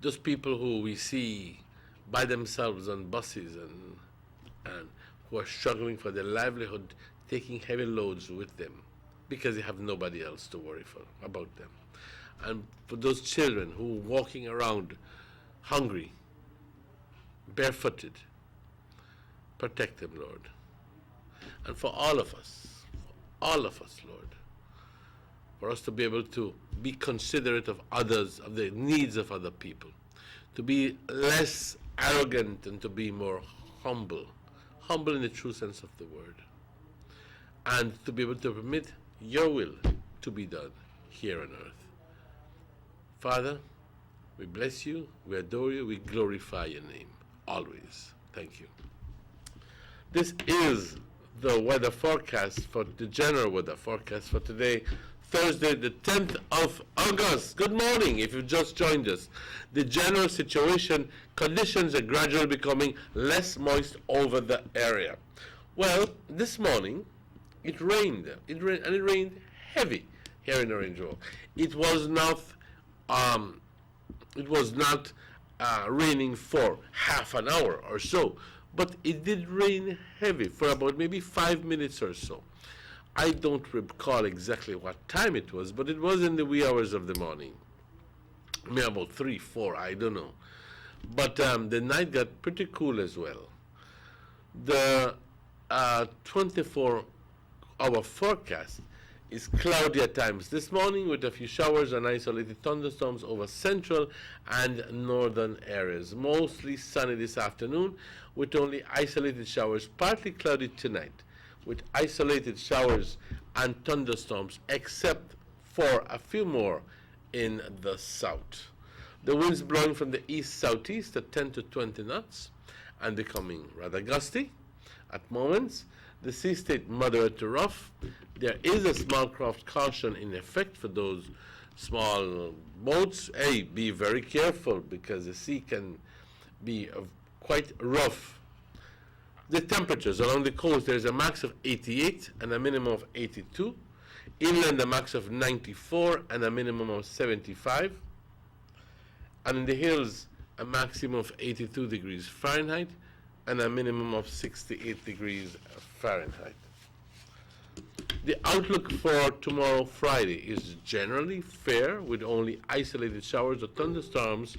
those people who we see by themselves on buses and who are struggling for their livelihood, taking heavy loads with them because they have nobody else to worry about them. And for those children who are walking around hungry, barefooted, protect them, Lord. And for all of us, Lord, for us to be able to be considerate of others, of the needs of other people, to be less arrogant and to be more humble in the true sense of the word, and to be able to permit your will to be done here on earth. Father, we bless you, we adore you, we glorify your name always. Thank you. This is the weather forecast for the general weather forecast for today, Thursday, the 10th of August. Good morning if you've just joined us. The general situation, conditions are gradually becoming less moist over the area. Well, this morning it rained, and it rained heavy here in Orange Walk. It was not raining for half an hour or so, but it did rain heavy for about maybe 5 minutes or so. I don't recall exactly what time it was, but it was in the wee hours of the morning. Maybe about 3, 4, I don't know. But the night got pretty cool as well. The 24-hour forecast is cloudy at times this morning with a few showers and isolated thunderstorms over central and northern areas. Mostly sunny this afternoon with only isolated showers, partly cloudy tonight with isolated showers and thunderstorms, except for a few more in the south. The winds blowing from the east-southeast at 10 to 20 knots and becoming rather gusty at moments. The sea state moderate to rough. There is a small craft caution in effect for those small boats. Hey, be very careful because the sea can be quite rough. The temperatures along the coast, there's a max of 88 and a minimum of 82. Inland, a max of 94 and a minimum of 75. And in the hills, a maximum of 82 degrees Fahrenheit and a minimum of 68 degrees Fahrenheit. The outlook for tomorrow, Friday, is generally fair with only isolated showers or thunderstorms.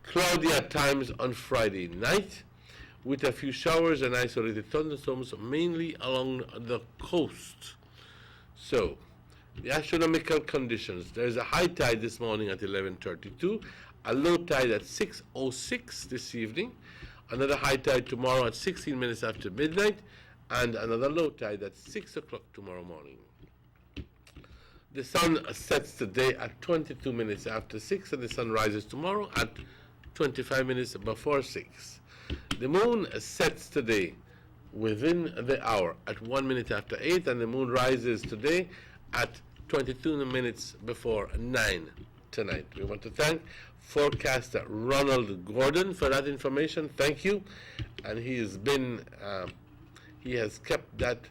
Cloudy at times on Friday night, with a few showers and isolated thunderstorms, mainly along the coast. So, the astronomical conditions. There is a high tide this morning at 11:32, a low tide at 6:06 this evening, another high tide tomorrow at 16 minutes after midnight, and another low tide at 6 o'clock tomorrow morning. The sun sets today at 22 minutes after 6, and the sun rises tomorrow at 25 minutes before 6. The moon sets today within the hour at 1 minute after 8, and the moon rises today at 22 minutes before 9 tonight. We want to thank forecaster Ronald Gordon for that information. Thank you. And he has been, he has kept that,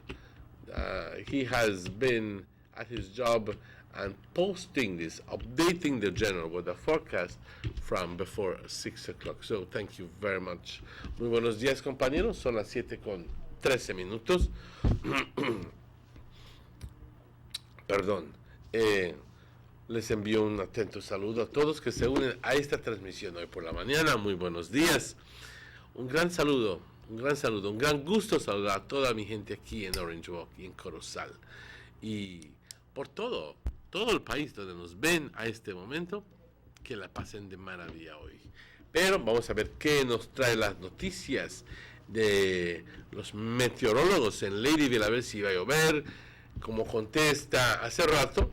he has been at his job and posting this, updating the general weather forecast from before 6 o'clock. So thank you very much. Muy buenos días, compañeros. Son las 7:13 minutos. Perdón. Les envío un atento saludo a todos que se unen a esta transmisión hoy por la mañana. Muy buenos días. Un gran saludo, un gran gusto saludar a toda mi gente aquí en Orange Walk y en Corozal. Y por todo el país donde nos ven a este momento, que la pasen de maravilla hoy. Pero vamos a ver qué nos trae las noticias de los meteorólogos en Ladyville, a ver si va a llover. Como contesta hace rato,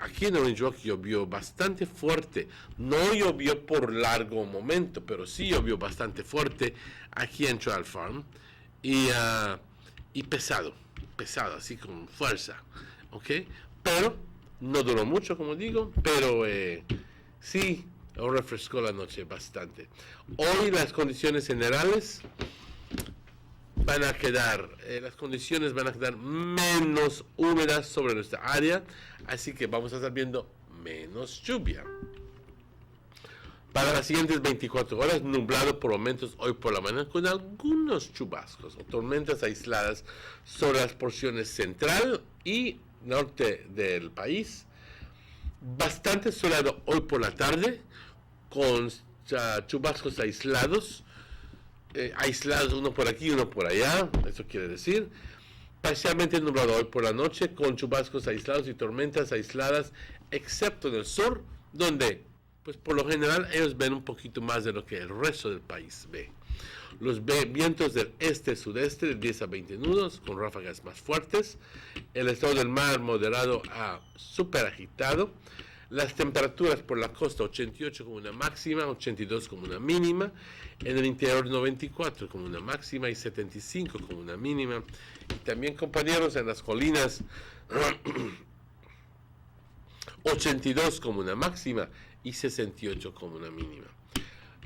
aquí en Orange Walk llovió bastante fuerte. No llovió por largo momento, pero sí llovió bastante fuerte aquí en Trial Farm. Y pesado, así con fuerza. ¿Ok? Pero no duró mucho, como digo, pero sí refrescó la noche bastante. Hoy las condiciones generales van a quedar, menos húmedas sobre nuestra área, así que vamos a estar viendo menos lluvia. Para las siguientes 24 horas, nublado por momentos hoy por la mañana con algunos chubascos o tormentas aisladas sobre las porciones central y norte del país. Bastante soleado hoy por la tarde con chubascos aislados, uno por aquí, uno por allá, eso quiere decir. Parcialmente nublado hoy por la noche con chubascos aislados y tormentas aisladas, excepto en el sur, donde pues por lo general ellos ven un poquito más de lo que el resto del país ve. Los vientos del este-sudeste de 10 a 20 nudos con ráfagas más fuertes. El estado del mar moderado a súper agitado. Las temperaturas por la costa 88 como una máxima, 82 como una mínima. En el interior 94 como una máxima y 75 como una mínima. Y también, compañeros, en las colinas 82 como una máxima y 68 como una mínima.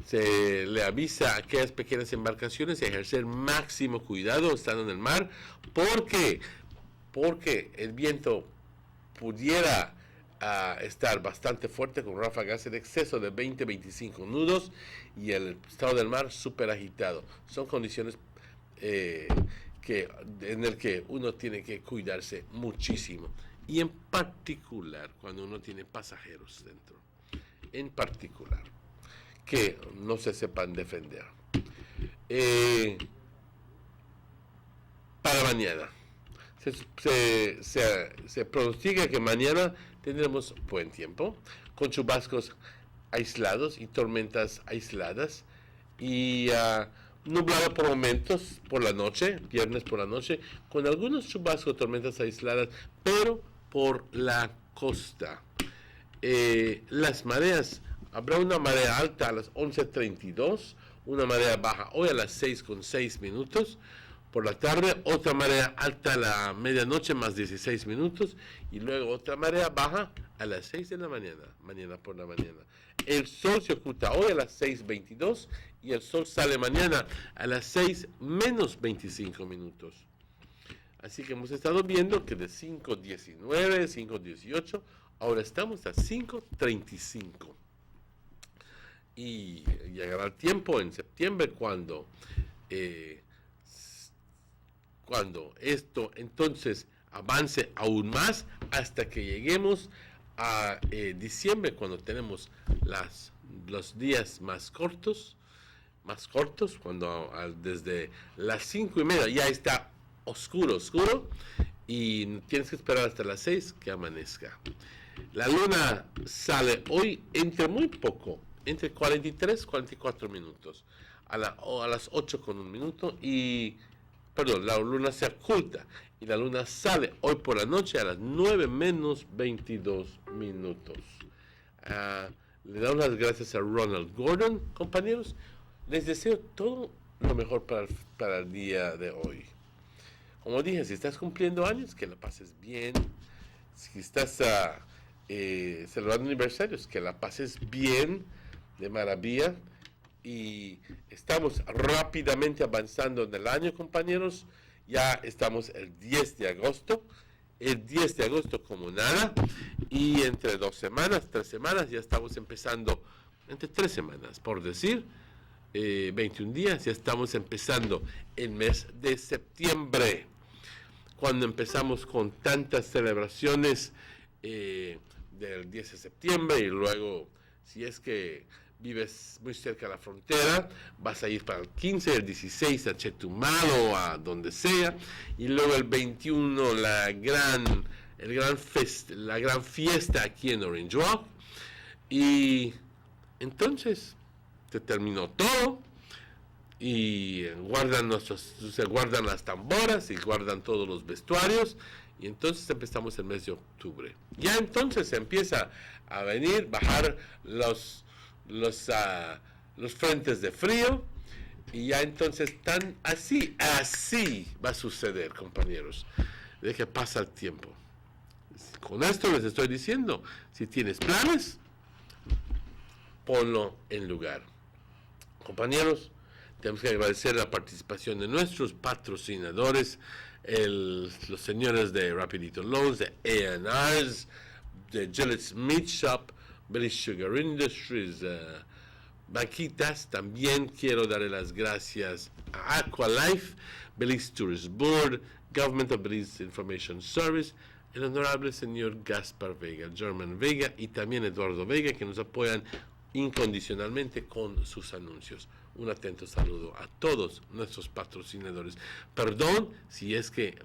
Se le avisa a aquellas pequeñas embarcaciones a ejercer máximo cuidado estando en el mar, porque el viento pudiera estar bastante fuerte con ráfagas en exceso de 20-25 nudos y el estado del mar súper agitado. Son condiciones en el que uno tiene que cuidarse muchísimo, y en particular cuando uno tiene pasajeros dentro, en particular, que no se sepan defender. Para mañana, se pronostica que mañana tendremos buen tiempo, con chubascos aislados y tormentas aisladas, y nublado por momentos por la noche, viernes por la noche, con algunos chubascos, tormentas aisladas, pero por la costa. Las mareas, habrá una marea alta a las 11:32, una marea baja hoy a las 6:06 por la tarde, otra marea alta a la medianoche más 16 minutos, y luego otra marea baja a las 6 de la mañana por la mañana. El sol se oculta hoy a las 6:22 y el sol sale mañana a las 6:25. Así que hemos estado viendo que de 5:19, 5:18, ahora estamos a 5:35. Y llegará el tiempo en septiembre cuando esto entonces avance aún más hasta que lleguemos a diciembre, cuando tenemos los días más cortos, cuando desde las 5:30 ya está oscuro, y tienes que esperar hasta las 6 que amanezca. La luna sale hoy entre 43 y 44 minutos, a las 8:01, la luna se oculta y la luna sale hoy por la noche a las 9:22. Le damos las gracias a Ronald Gordon, compañeros. Les deseo todo lo mejor para el día de hoy. Como dije, si estás cumpliendo años, que la pases bien. Si estás celebrando aniversarios, que la pases bien, de maravilla. Y estamos rápidamente avanzando en el año, compañeros. Ya estamos el 10 de agosto. El 10 de agosto como nada. Y entre 2 semanas, 3 semanas, ya estamos empezando, entre 3 semanas, por decir, 21 días, ya estamos empezando el mes de septiembre, cuando empezamos con tantas celebraciones del 10 de septiembre, y luego, si es que vives muy cerca de la frontera, vas a ir para el 15, el 16 a Chetumal o a donde sea, y luego el 21 la gran fiesta aquí en Orange Walk, y entonces se terminó todo, y se guardan las tamboras y guardan todos los vestuarios, y entonces empezamos el mes de octubre. Ya entonces se empieza a bajar los frentes de frío, y ya entonces así va a suceder, compañeros, de que pasa el tiempo. Con esto les estoy diciendo, si tienes planes, ponlo en lugar. Compañeros, tenemos que agradecer la participación de nuestros patrocinadores, los señores de Rapidito Loans, de A&Rs, de Gillette Meat Shop, Billy Sugar Industries, Banquitas. También quiero darle las gracias a Aqualife, Belize Tourist Board, Government of Belize Information Service, el honorable señor Gaspar Vega, German Vega y también Eduardo Vega, que nos apoyan incondicionalmente con sus anuncios. Un atento saludo a todos nuestros patrocinadores. Perdón si es que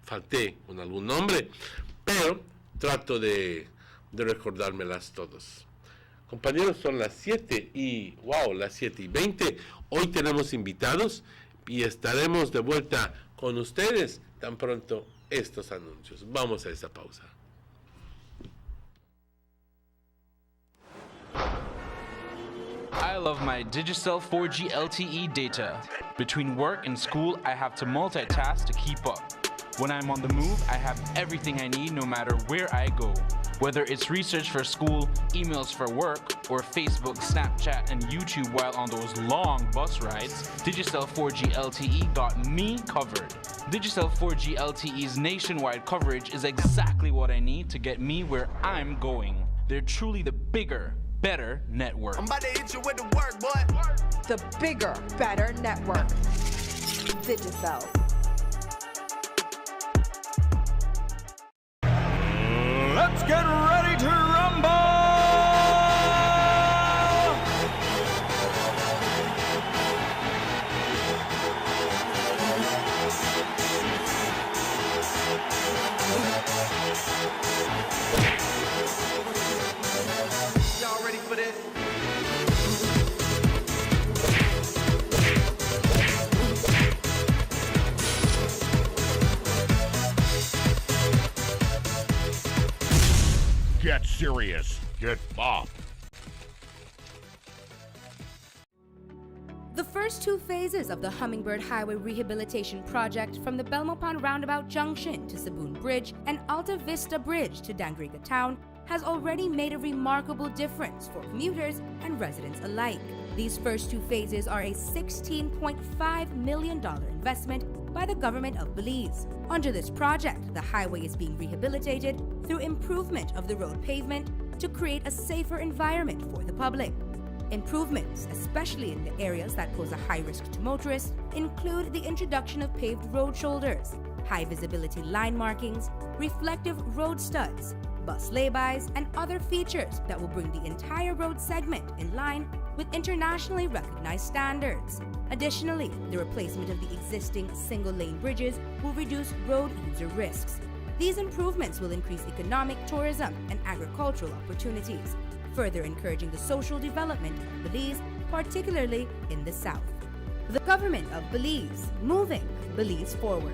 falté con algún nombre, pero trato de recordármelas todos. Compañeros, son las 7:20. Hoy tenemos invitados y estaremos de vuelta con ustedes tan pronto estos anuncios. Vamos a esa pausa. I love my Digicel 4G LTE data. Between work and school, I have to multitask to keep up. When I'm on the move, I have everything I need no matter where I go. Whether it's research for school, emails for work, or Facebook, Snapchat, and YouTube while on those long bus rides, Digicel 4G LTE got me covered. Digicel 4G LTE's nationwide coverage is exactly what I need to get me where I'm going. They're truly the bigger, better network. I'm about to hit you with the work, boy. The bigger, better network. Digicel. Let's get ready to rumble! Y'all ready for this? Get serious. Get bopped. The first two phases of the Hummingbird Highway Rehabilitation Project from the Belmopan Roundabout Junction to Saboon Bridge and Alta Vista Bridge to Dangriga Town has already made a remarkable difference for commuters and residents alike. These first two phases are a $16.5 million investment by the government of Belize. Under this project, the highway is being rehabilitated through improvement of the road pavement to create a safer environment for the public. Improvements, especially in the areas that pose a high risk to motorists, include the introduction of paved road shoulders, high visibility line markings, reflective road studs, bus laybys, and other features that will bring the entire road segment in line with internationally recognized standards. Additionally, the replacement of the existing single-lane bridges will reduce road user risks. These improvements will increase economic, tourism, and agricultural opportunities, further encouraging the social development of Belize, particularly in the south. The government of Belize, moving Belize forward.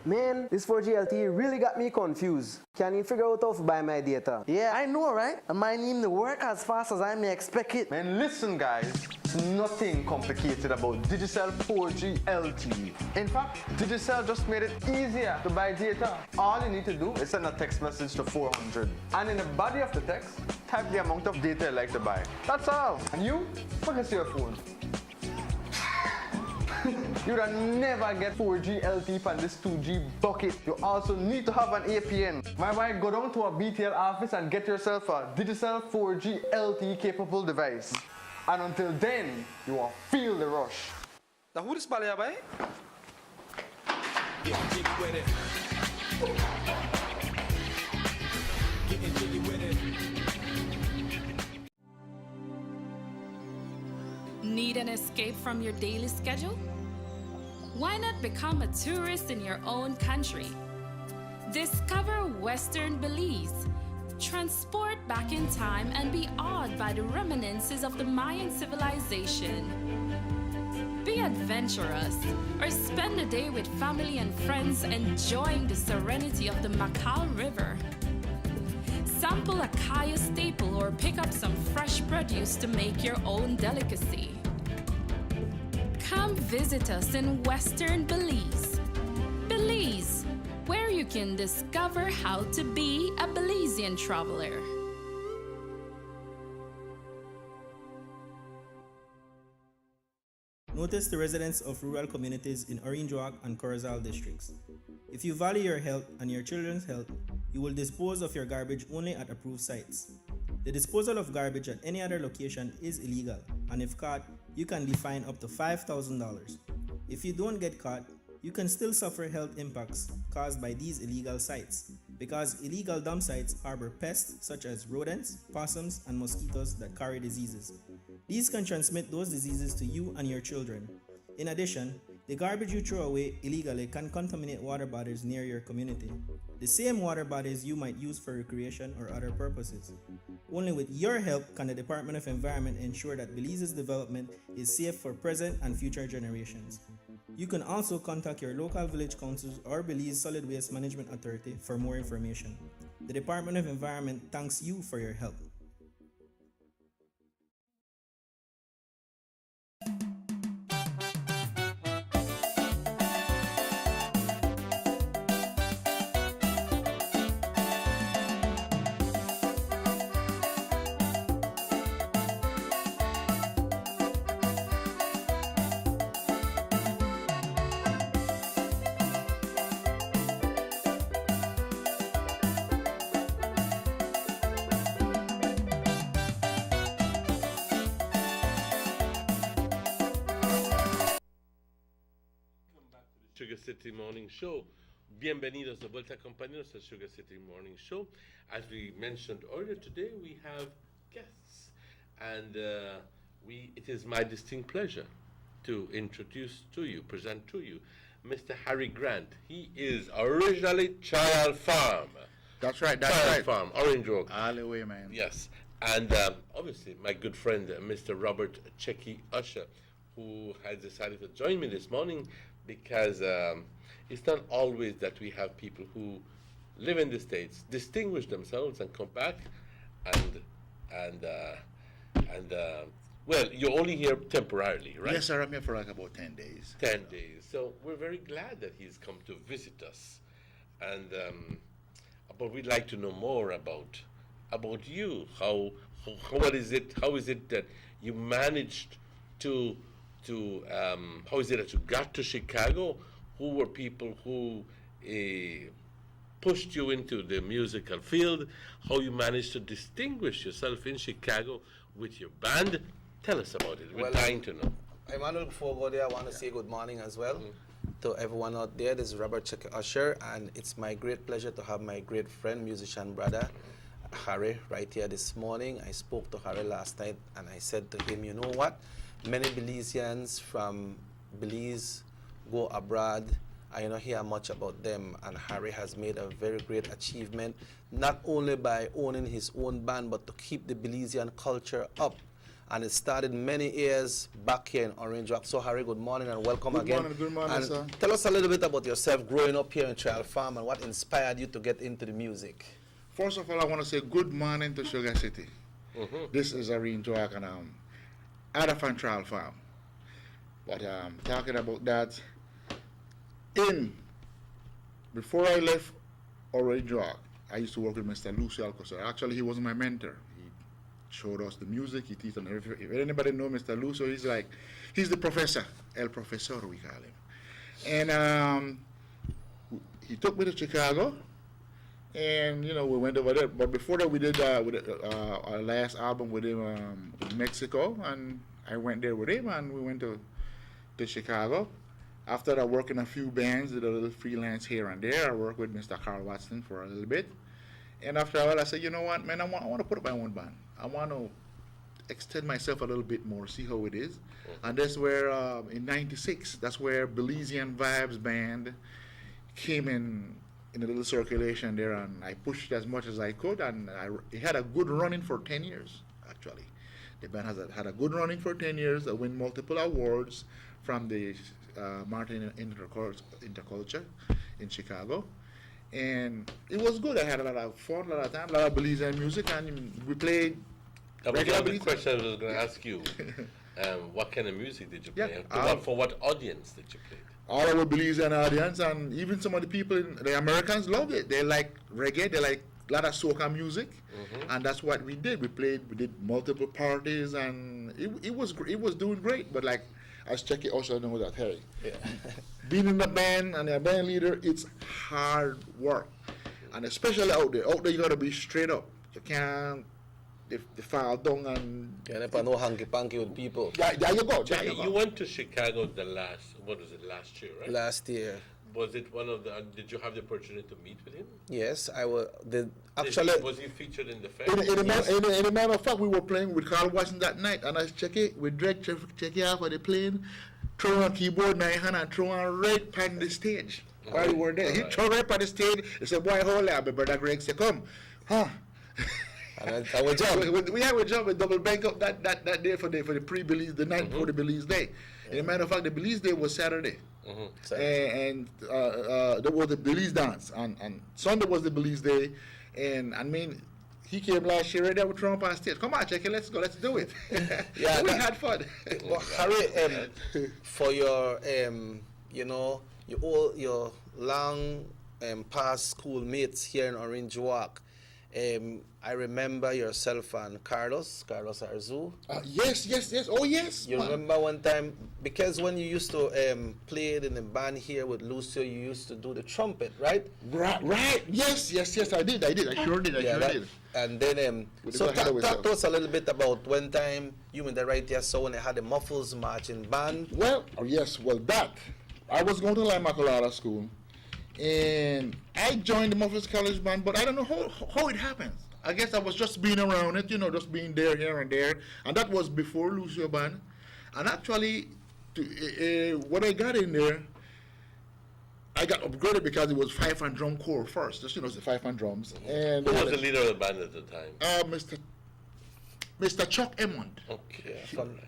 Man, this 4G LTE really got me confused. Can you figure out how to buy my data? Yeah, I know, right? And my name to work as fast as I may expect it. Man, listen guys, it's nothing complicated about Digicel 4G LTE. In fact, Digicel just made it easier to buy data. All you need to do is send a text message to 400. And in the body of the text, type the amount of data you'd like to buy. That's all. And you, focus your phone. You'd never get 4G LTE from this 2G bucket. You also need to have an APN. Why go down to a BTL office and get yourself a Digicel 4G LTE capable device. And until then, you will feel the rush. Now who this bally by? Getting jiggy with it. Getting jiggy with it. Need an escape from your daily schedule? Why not become a tourist in your own country? Discover Western Belize. Transport back in time and be awed by the reminiscences of the Mayan civilization. Be adventurous or spend a day with family and friends enjoying the serenity of the Macau River. Sample a Kaya staple or pick up some fresh produce to make your own delicacy. Come visit us in Western Belize. Belize, where you can discover how to be a Belizean traveler. Notice the residents of rural communities in Orange Walk and Corozal districts. If you value your health and your children's health, you will dispose of your garbage only at approved sites. The disposal of garbage at any other location is illegal, and if caught, you can be fined up to $5,000. If you don't get caught, you can still suffer health impacts caused by these illegal sites, because illegal dump sites harbor pests such as rodents, possums, and mosquitoes that carry diseases. These can transmit those diseases to you and your children. In addition, the garbage you throw away illegally can contaminate water bodies near your community, the same water bodies you might use for recreation or other purposes. Only with your help can the Department of Environment ensure that Belize's development is safe for present and future generations. You can also contact your local village councils or Belize Solid Waste Management Authority for more information. The Department of Environment thanks you for your help. Sugar City Morning Show. Bienvenidos de vuelta, compañeros, al Sugar City Morning Show. As we mentioned earlier today, we have guests, and it is my distinct pleasure to introduce to you, present to you, Mr. Harry Grant. He is originally Child Farm. That's right, Child Farm, Orange Road. All the way, man. Yes, and obviously my good friend, Mr. Robert Checky Usher, who has decided to join me this morning because it's not always that we have people who live in the States, distinguish themselves, and come back, and well, you're only here temporarily, right? Yes, sir. I'm here for like about 10 days. 10 days. So we're very glad that he's come to visit us, and but we'd like to know more about you. How is it that you managed to how is it that you got to Chicago? Who were people who pushed you into the musical field? How you managed to distinguish yourself in Chicago with your band? Tell us about it. We're dying to know. Emmanuel, before I go there, I want to say good morning as well to everyone out there. This is Robert Checky Usher, and it's my great pleasure to have my great friend, musician brother, Harry, right here this morning. I spoke to Harry last night, and I said to him, you know what? Many Belizeans from Belize go abroad. I don't hear much about them, and Harry has made a very great achievement, not only by owning his own band, but to keep the Belizean culture up. And it started many years back here in Orange Rock. So Harry, good morning and welcome again. Good morning, and sir. Tell us a little bit about yourself growing up here in Child Farm and what inspired you to get into the music. First of all, I want to say good morning to Sugar City. This is Orange Rock, and other from Child Farm. But talking about that, before I left Orange Rock, I used to work with Mr. Lucio Alcocer. Actually, he was my mentor. He showed us the music. He teaches us everything. If anybody know Mr. Lucio, he's the professor, El Profesor, we call him. And he took me to Chicago, and we went over there. But before that, we did our last album with him in Mexico, and I went there with him, and we went to Chicago. After I worked in a few bands, did a little freelance here and there. I worked with Mr. Carl Watson for a little bit. And after a while, I said, you know what, man, I want to put up my own band. I want to extend myself a little bit more, see how it is. And that's where, in '96, that's where Belizean Vibes Band came in a little circulation there, and I pushed as much as I could, and it had a good running for 10 years, actually. The band had a good running for 10 years. I won multiple awards from the Martin Interculture in Chicago. And it was good. I had a lot of fun, a lot of time, a lot of Belizean music, and we played. That was the question I was going to ask you. What kind of music did you play? For what audience did you play? All our Belizean audience, and even some of the people, the Americans loved it. They like reggae, they like a lot of soca music, and that's what we did. We did multiple parties, and it was doing great. But like, as Checky also know that, hey, being in the band and a band leader, it's hard work, and especially out there you gotta be straight up. You they fall down and. Yeah, never no hanky panky with people. Yeah, there you go. There Jackie, you go. you went to Chicago last year, right? Last year. Was it one of the? Did you have the opportunity to meet with him? Yes, I was. Was he featured in the fair? In a matter of fact, we were playing with Carl Watson that night, and I check it with Drake, check it out of the plane, throw on keyboard in my hand and throw on right on the stage. While we were there, he throw right on the stage. He said, "Boy, hold up, my brother Greg said, come, huh?" And our job. We have a job with double bank up that day for the pre-Belize, the night before the Belize Day. In a matter of fact, the Belize Day was Saturday. And there was the Belize dance, and Sunday was the Belize Day, and I mean, he came last year right there with Trump on stage. Come on, check it, let's go, let's do it. Yeah, we had fun. Well, Harry, for your your long past schoolmates here in Orange Walk, I remember yourself and Carlos Arzu. Yes. Oh, yes. You remember one time, because when you used to play in the band here with Lucio, you used to do the trumpet, right? Right. Yes, I did. I sure did. And then, so talk to us a little bit about one time you and the right here, so when they had the Muffles Marching Band. Well, I was going to La Immaculata School, and I joined the Muffles College Band, but I don't know how it happens. I guess I was just being around it, just being there, here and there. And that was before Lucio Band. And actually, when I got in there, I got upgraded because it was fife and drum corps first. Just, the fife and drums. And who was the leader of the band at the time? Mr. Chuck Emmond. Okay.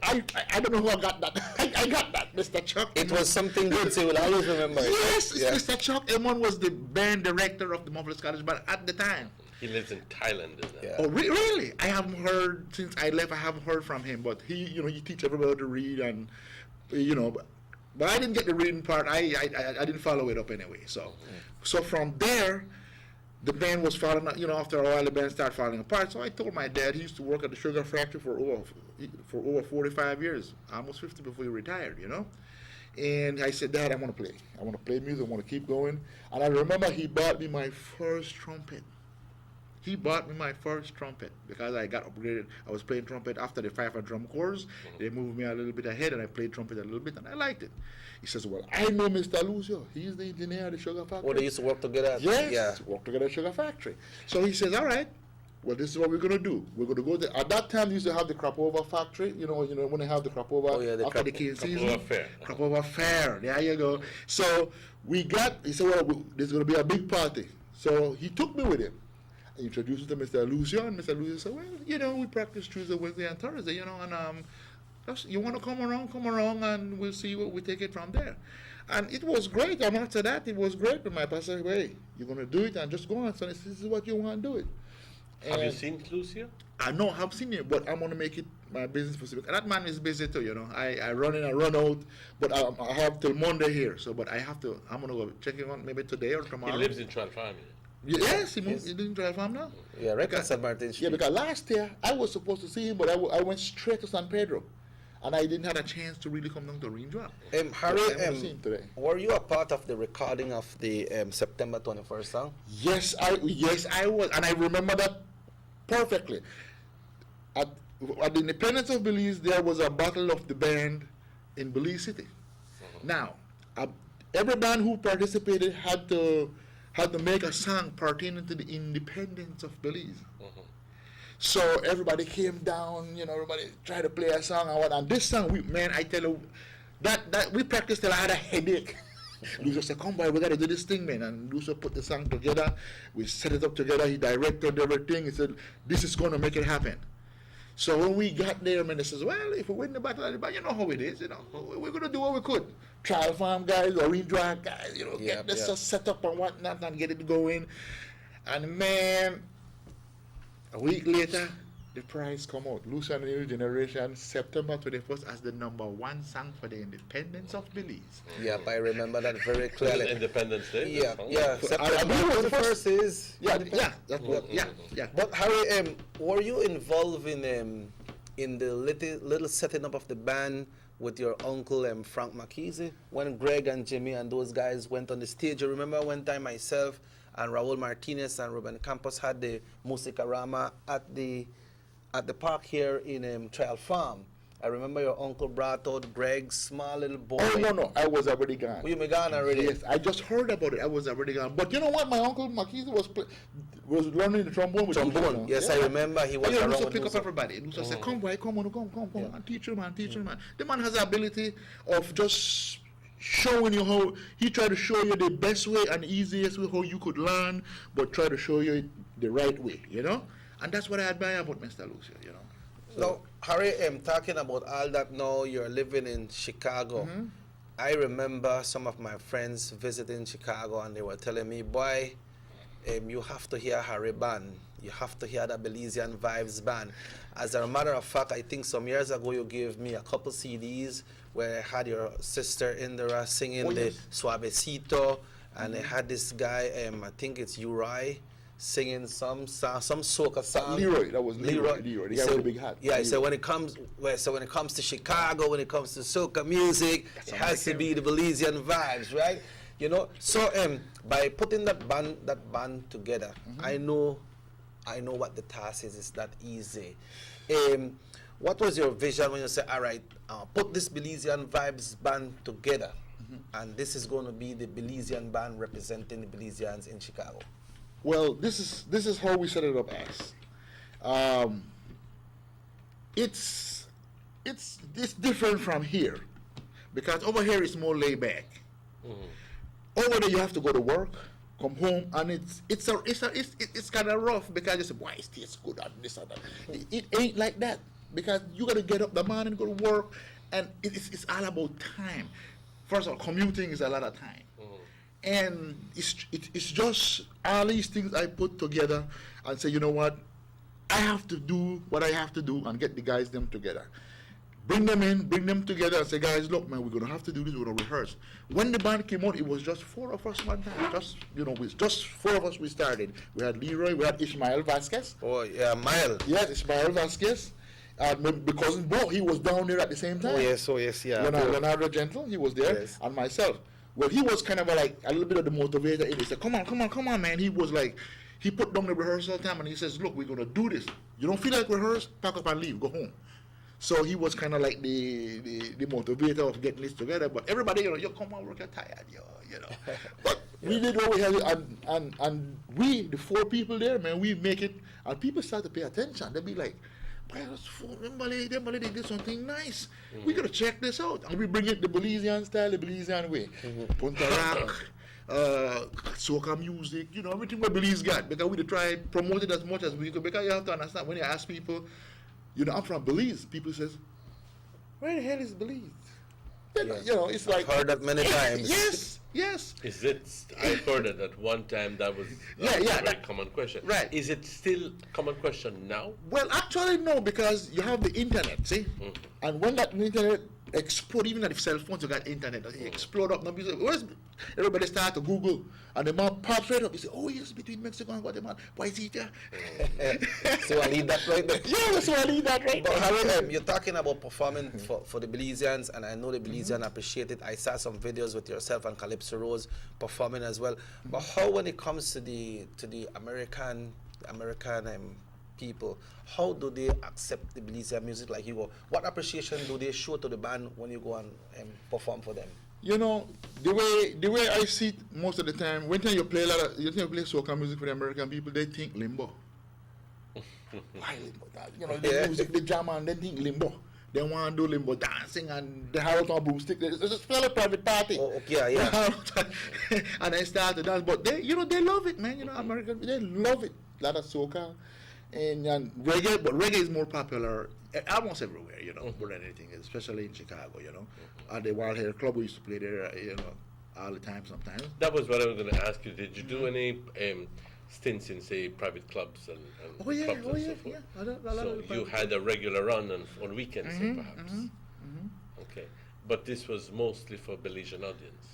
I don't know who I got that. I got that, Mr. Chuck It was something good, so you will always remember it. Yes, Mr. Chuck Emmond was the band director of the Muffles College Band at the time. He lives in Thailand, isn't he? Yeah. Oh, really? I haven't heard since I left. I haven't heard from him. But he teach everybody to read, and but I didn't get the reading part. I didn't follow it up anyway. So from there, the band was falling. After a while, the band started falling apart. So I told my dad. He used to work at the sugar factory for over 45 years, almost 50 before he retired. And I said, Dad, I want to play. I want to play music. I want to keep going. And I remember he bought me my first trumpet. He bought me my first trumpet because I got upgraded. I was playing trumpet after the fife and drum course. They moved me a little bit ahead, and I played trumpet a little bit, and I liked it. He says, well, I know Mr. Lucio. He's the engineer at the sugar factory. Oh, they used to work together? Yes, yeah. Work together at the sugar factory. So he says, all right, well, this is what we're going to do. We're going to go there. At that time, they used to have the Crapova factory. When they have the Crapova after the cane season. Crapova Fair. Crapova Fair. There you go. So he said, well, there's going to be a big party. So he took me with him. I introduced him to Mr. Lucio, and Mr. Lucio said, well, we practice Tuesday, Wednesday, and Thursday, and you want to come around, and we'll see what we take it from there. And it was great, and after that, it was great, but my pastor said, hey, you're going to do it, and just go on, so this is what you want to do it. Have you seen Lucio? I know, I've seen him, but I'm going to make it my business for civic. And that man is busy too, I run in, I run out, but I have till Monday here, but I'm going to go check him out maybe today or tomorrow. He lives in Tralfamadore. Yes, he didn't drive him now. Yeah, right at San Martin Street. Yeah, because last year I was supposed to see him, but I went straight to San Pedro, and I didn't have a chance to really come down to Orange Walk. Harry, were you a part of the recording of the September 21st song? Yes, I was, and I remember that perfectly. At the Independence of Belize, there was a battle of the band in Belize City. Now, every band who participated had to make a song pertaining to the independence of Belize. So everybody came down, everybody tried to play a song and this song, I tell you, that we practiced till I had a headache. Lucio said, come by, we got to do this thing, man. And Lucio put the song together. We set it up together. He directed everything. He said, this is going to make it happen. So when we got there, man, he says, well, if we win the battle, you know how it is, we're going to do what we could. Trial farm guys, Orange Walk guys, get this set up and whatnot and get it going. And man, a week later, the prize come out. Lucio and the New Generation, September 21st, as the #1 song for the independence of Belize. Yep, I remember that very clearly. Independence Day. Yeah. September 21st is. Yeah. But Harry, were you involved in the little setting up of the band with your uncle Frank Mackenzie when Greg and Jimmy and those guys went on the stage? You remember one time myself and Raul Martinez and Ruben Campos had the Musicarama at the at the park here in Trial Farm. I remember your uncle brought out Greg's small little boy. Oh, no, I was already gone. Oh, you were gone already? Yes, I just heard about it. I was already gone. But you know what? My uncle Makisa was learning the trombone with trombone. Yes, I remember he was around around to with pick up Musa. everybody. Musa said, come, boy, come on, and teach you, man. The man has the ability of just showing you how, he tried to show you the best way and easiest way how you could learn, but try to show you it the right way, you know? And that's what I admire about Mr. Lucio, you know? Now, Harry, talking about all that now, you're living in Chicago. I remember some of my friends visiting Chicago and they were telling me, boy, you have to hear Harry band. You have to hear the Belizean Vibes band. As a matter of fact, I think some years ago you gave me a couple CDs where I had your sister Indira singing the Suavecito, and I had this guy, I think it's Uri, singing some soca song. Leroy, that was Leroy. The guy with the big hat. Yeah, so when it comes to Chicago, when it comes to soca music, it has to be the Belizean Vibes, right? You know. So by putting that band together, I know what the task is. It's not easy. What was your vision when you said, all right, put this Belizean Vibes band together, and this is going to be the Belizean band representing the Belizeans in Chicago? Well, this is how we set it up as. It's different from here, because over here it's more laid back. Over there you have to go to work, come home, and it's kind of rough because you say, why is this good and this and that. It ain't like that, because you got to get up the morning, go to work, and it's all about time. First of all, commuting is a lot of time. And it's just all these things I put together and say, you know what, I have to do what I have to do and get the guys them together. Bring them in, bring them together and say, guys, look, man, we're going to have to do this, we're going to rehearse. When the band came out, it was just 4 of us one time. Just 4 of us we started. We had Leroy, we had Ishmael Vasquez. Oh, yeah, Mile. Yes, Ishmael Vasquez. Because Bo, he was down there at the same time. Oh, yes, yeah. Leonardo Gentle, he was there, yes. And myself. Well, he was kind of like a little bit of the motivator. He said, come on, man. He was like, he put down the rehearsal time and he says, look, we're going to do this. You don't feel like rehearse? Pack up and leave, go home. So he was kind of like the motivator of getting this together. But everybody, you come on, work, you're tired, you know. But we did what we had, and we, the 4 people there, man, we make it, and people start to pay attention. They'll be like, they did something nice. We gotta check this out, and we bring it the Belizean style, the Belizean way. Punta Rock, soca music, everything what Belize got, because we try promote it as much as we could. Because you have to understand, when you ask people, I'm from Belize, people says, where the hell is Belize? It's like, I've heard that many times. Yes. Is it? I heard it at one time. That was a very common question. Right. Is it still common question now? Well, actually, no, because you have the internet, see? And when that internet explode, even if cell phones, you got internet, it explode up. Now, everybody start to Google, and the map pops right up. You say, oh, yes, between Mexico and Guatemala. Why is it there? So I leave that right there. Yeah, so I leave that right there. But Harold, you're talking about performing for the Belizeans, and I know the Belizeans appreciate it. I saw some videos with yourself and Calypso Rose performing as well. But how, when it comes to the American people, how do they accept the Belizean music like you go? What appreciation do they show to the band when you go and perform for them? The way I see it most of the time, when you play soca music for the American people, they think limbo. Why limbo? The music, the jam, and they think limbo. They want to do limbo dancing and the Harrelton broomstick. It's a private party. Oh, okay, yeah. And I start to dance, but they love it, man. American, they love it. A lot of soca and reggae, but reggae is more popular almost everywhere, more than anything, especially in Chicago, At the Wild Hair Club, we used to play there, all the time sometimes. That was what I was going to ask you. Did you do any stints in, say, private clubs and clubs and so forth? Yeah. So you had a regular run on weekends, perhaps? Okay. But this was mostly for Belizean audience?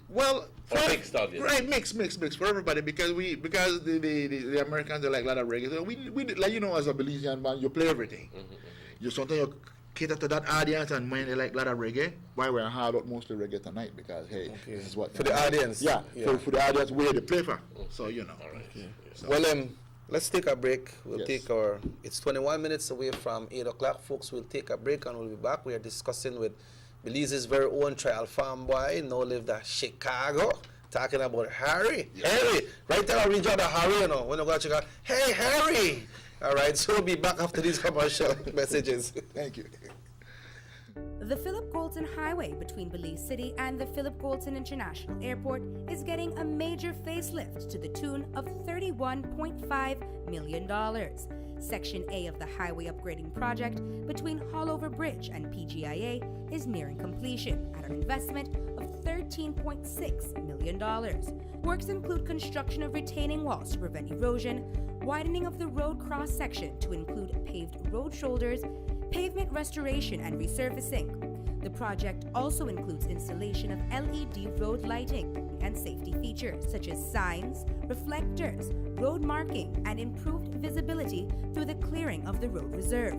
Well, for mixed audience. Right, mix for everybody, because the Americans are like a lot of reggae. So we like, as a Belizean band, you play everything. You sometimes cater to that audience, and when they like a lot of reggae, why we're hard out mostly reggae tonight, because this is what for the audience. Yeah. For the audience where they play for. So All right. So. Well, Let's take a break. We'll take it's 21 minutes away from 8 o'clock, folks. We'll take a break and we'll be back. We are discussing with Belize's very own trial farm boy, now lived in Chicago, talking about Harry. Harry, right there, I reach out to Harry, you know, when I go to Chicago. Hey, Harry! All right, so we'll be back after these commercial messages. Thank you. The Philip Goulton Highway between Belize City and the Philip Goulton International Airport is getting a major facelift to the tune of $31.5 million. Section A of the highway upgrading project between Haulover Bridge and PGIA is nearing completion at an investment of $13.6 million. Works include construction of retaining walls to prevent erosion, widening of the road cross-section to include paved road shoulders, pavement restoration and resurfacing. The project also includes installation of LED road lighting and safety features such as signs, reflectors, road marking, and improved visibility through the clearing of the road reserve.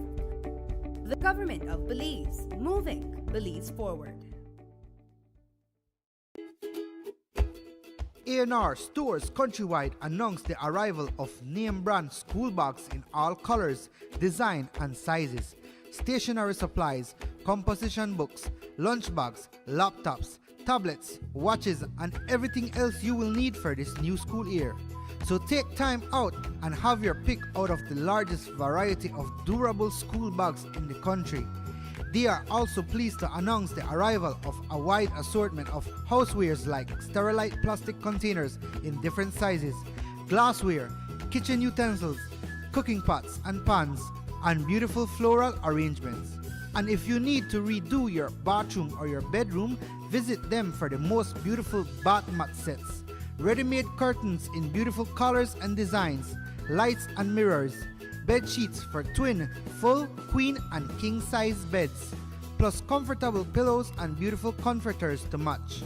The government of Belize, moving Belize forward. A&R Stores Countrywide announced the arrival of name brand school bags in all colors, design, and sizes. Stationery supplies, composition books, lunch bags, laptops, tablets, watches, and everything else you will need for this new school year. So take time out and have your pick out of the largest variety of durable school bags in the country. They are also pleased to announce the arrival of a wide assortment of housewares like Sterilite plastic containers in different sizes, glassware, kitchen utensils, cooking pots and pans, and beautiful floral arrangements. And if you need to redo your bathroom or your bedroom, visit them for the most beautiful bath mat sets, ready-made curtains in beautiful colors and designs, lights and mirrors, bed sheets for twin, full, queen, and king-size beds, plus comfortable pillows and beautiful comforters to match.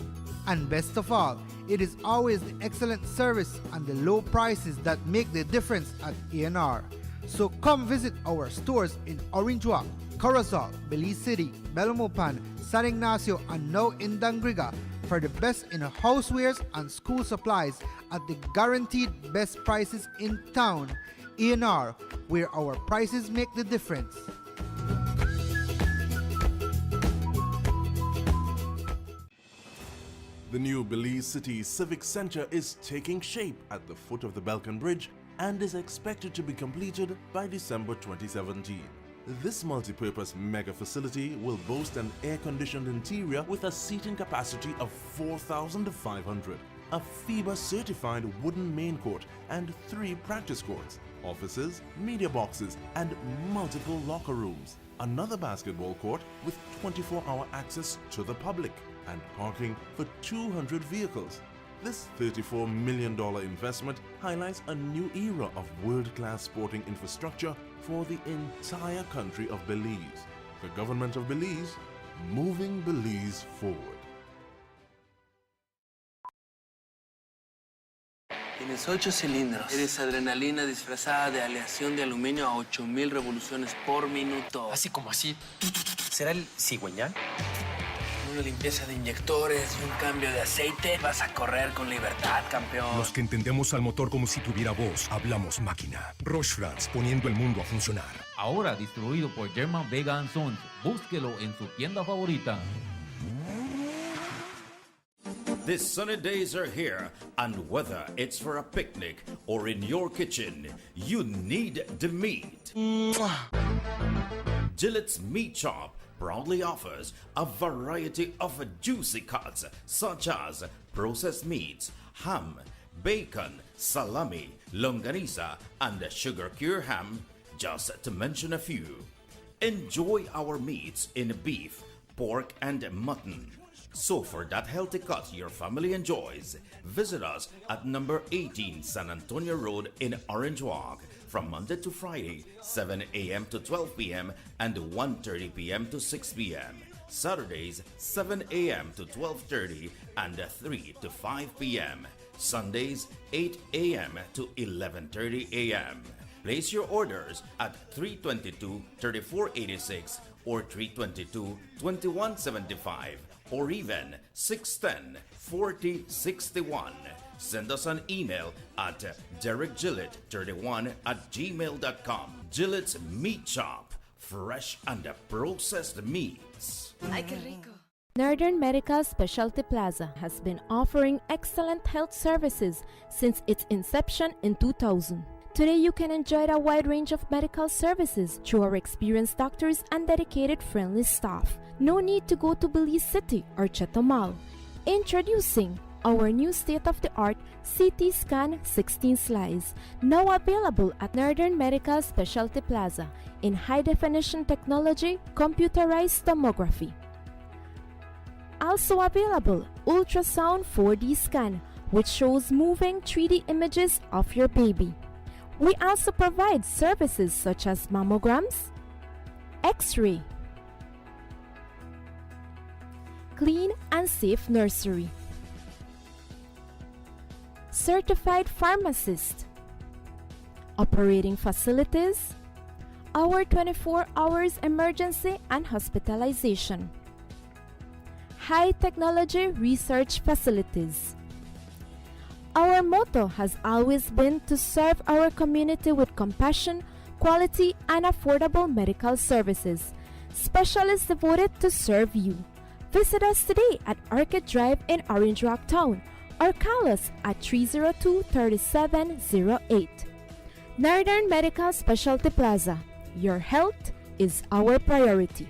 And best of all, it is always the excellent service and the low prices that make the difference at A&R. So come visit our stores in Orange Walk, Corozal, Belize City, Belmopan, San Ignacio, and now in Dangriga for the best in housewares and school supplies at the guaranteed best prices in town. A&R, where our prices make the difference. The new Belize City Civic Center is taking shape at the foot of the Belkan Bridge and is expected to be completed by December 2017. This multi-purpose mega facility will boast an air-conditioned interior with a seating capacity of 4,500, a FIBA-certified wooden main court and 3 practice courts, offices, media boxes, and multiple locker rooms, another basketball court with 24-hour access to the public, and parking for 200 vehicles. This $34 million investment highlights a new era of world-class sporting infrastructure for the entire country of Belize. The government of Belize, moving Belize forward. Tienes 8 cilindros. Eres adrenalina disfrazada de aleación de aluminio a 8,000 revoluciones por minuto. Así como así. ¿Será el cigüeñal? Una limpieza de inyectores y un cambio de aceite. Vas a correr con libertad, campeón. Los que entendemos al motor como si tuviera voz, hablamos máquina. Roche-France, poniendo el mundo a funcionar. Ahora distribuido por German Vega & Sons. Búsquelo en su tienda favorita. These sunny days are here, and whether it's for a picnic or in your kitchen, you need the meat. Gillette's Meat Shop proudly offers a variety of juicy cuts such as processed meats, ham, bacon, salami, longaniza, and sugar cure ham, just to mention a few. Enjoy our meats in beef, pork, and mutton. So for that healthy cut your family enjoys, visit us at number 18 San Antonio Road in Orange Walk from Monday to Friday, 7 a.m. to 12 p.m. and 1:30 p.m. to 6 p.m. Saturdays, 7 a.m. to 12:30 and 3 to 5 p.m. Sundays, 8 a.m. to 11:30 a.m. Place your orders at 322-3486 or 322-2175 or even 610-4061. send us an email at derekgillett31@gmail.com. Gillett's Meat Shop, fresh and processed meats. Ay, qué rico. Northern Medical Specialty Plaza has been offering excellent health services since its inception in 2000. Today you can enjoy a wide range of medical services through our experienced doctors and dedicated friendly staff. No need to go to Belize City or Chetumal. Introducing our new state-of-the-art CT Scan 16 slice, now available at Northern Medical Specialty Plaza in high-definition technology, computerized tomography. Also available, ultrasound 4D scan, which shows moving 3D images of your baby. We also provide services such as mammograms, X-ray, clean and safe nursery, certified pharmacist, operating facilities, our 24 hours emergency and hospitalization, high technology research facilities. Our motto has always been to serve our community with compassion, quality, and affordable medical services. Specialists devoted to serve you. Visit us today at Orchid Drive in Orange Rock Town or call us at 302-3708. Northern Medical Specialty Plaza. Your health is our priority.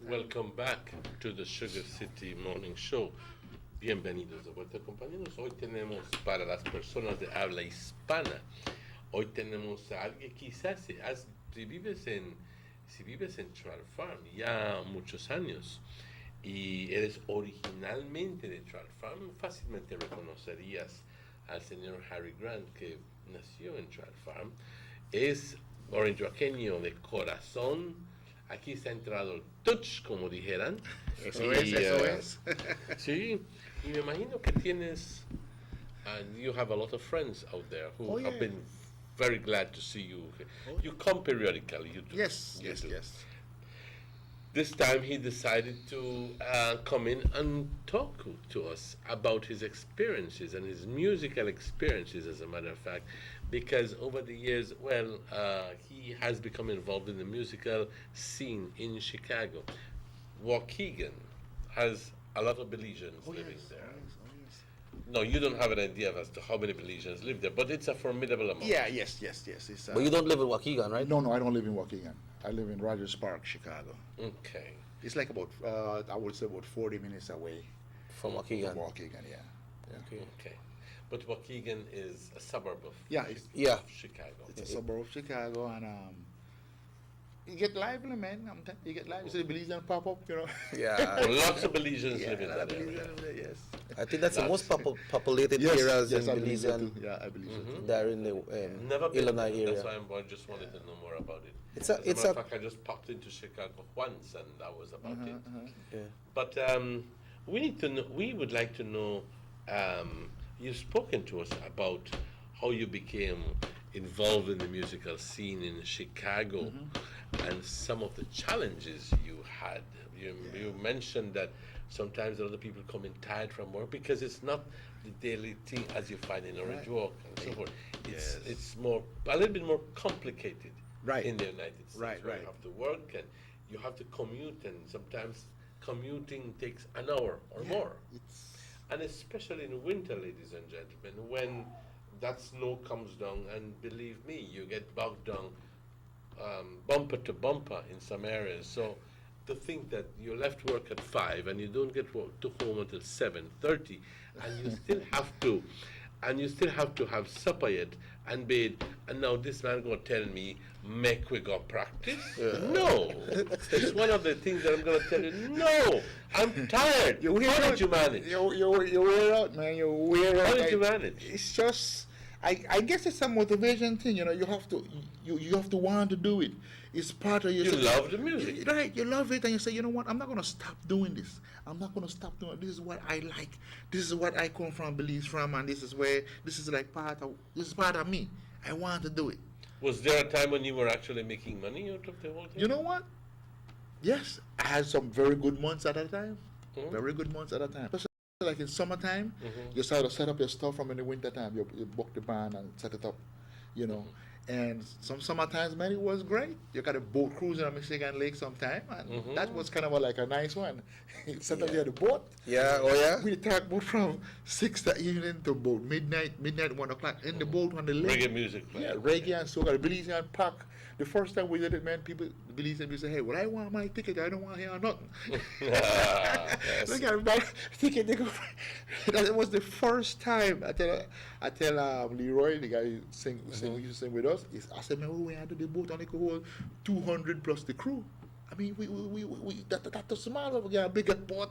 Welcome back to the Sugar City Morning Show. Bienvenidos de vuelta, compañeros. Hoy tenemos para las personas de habla hispana, hoy tenemos a alguien quizás si vives en Trout Farm ya muchos años y eres originalmente de Trout Farm, fácilmente reconocerías al señor Harry Grant, que nació en Trout Farm. Es orangeroqueño de corazón. Aquí está entrado el touch, como dijeran. Eso es. Sí, y me imagino que tienes, you have a lot of friends out there who have been very glad to see you. You come periodically, you do. Yes. This time he decided to come in and talk to us about his experiences and his musical experiences, as a matter of fact, because over the years, he has become involved in the musical scene in Chicago. Waukegan has a lot of Belizeans living there. No, you don't have an idea as to how many Belizeans live there, but it's a formidable amount. Yes. But you don't live in Waukegan, right? No, I don't live in Waukegan. I live in Rogers Park, Chicago. Okay. It's like about, I would say about 40 minutes away. From Waukegan? From Waukegan, yeah. Okay. But Waukegan is a suburb of Chicago. It's a suburb of Chicago, and you get lively, man. You get lively. So the Belizeans pop up, you know. Yeah. Lots of Belizeans live in that area. Yes. I think that's the most populated areas in Belize. I believe so too. They're in the Never been Illinois there. area. That's why I just wanted to know more about it. As a matter of fact, I just popped into Chicago once, and that was about it. Yeah. But we need to know. We would like to know. You've spoken to us about how you became involved in the musical scene in Chicago, and some of the challenges you had. You mentioned that sometimes a lot of people come in tired from work because it's not the daily thing as you find in Orange Walk and so forth. It's more a little bit more complicated in the United States. Where you have to work and you have to commute, and sometimes commuting takes an hour or more. And especially in winter, ladies and gentlemen, when that snow comes down, and believe me, you get bogged down bumper to bumper in some areas. So to think that you left work at 5 and you don't get to home until 7:30, and you still have to have supper yet and bathe, and now this man gonna tell me, make we go practice? No, it's one of the things that I'm gonna tell you. No, I'm tired. How did you manage? You wear out, man. You wear out. How did you manage? It's just, I guess it's a motivation thing. You know, you have to want to do it. It's part of your. You love the music, right? You love it, and you say, you know what? I'm not gonna stop doing this. I'm not gonna stop doing it. This is what I like. This is what I come from, Belize from, and this is like this is part of me. I want to do it. Was there a time when you were actually making money out of the whole thing? You know what? Yes, I had some very good months at a time. Very good months at a time. Especially like in summertime, you start to set up your stuff from in the winter time. You book the band and set it up, you know. And some summertimes, man, it was great. You got a boat cruising on Michigan Lake sometime, and that was kind of like a nice one. Sometimes you had a boat. Yeah, oh yeah? We talk boat from 6 that evening to about midnight, 1 o'clock in the boat on the lake. Reggae music playing. Yeah, reggae and soca, Belizean pack. The first time we did it, man, people, Belizean people say, hey, well, I want my ticket. I don't want to hear nothing. Look at that ticket. They go. That was the first time I tell Leroy, the guy who used to sing with us, I said, man, we had to the boat and it could hold 200 plus the crew. I mean, that's small. We got a bigger boat.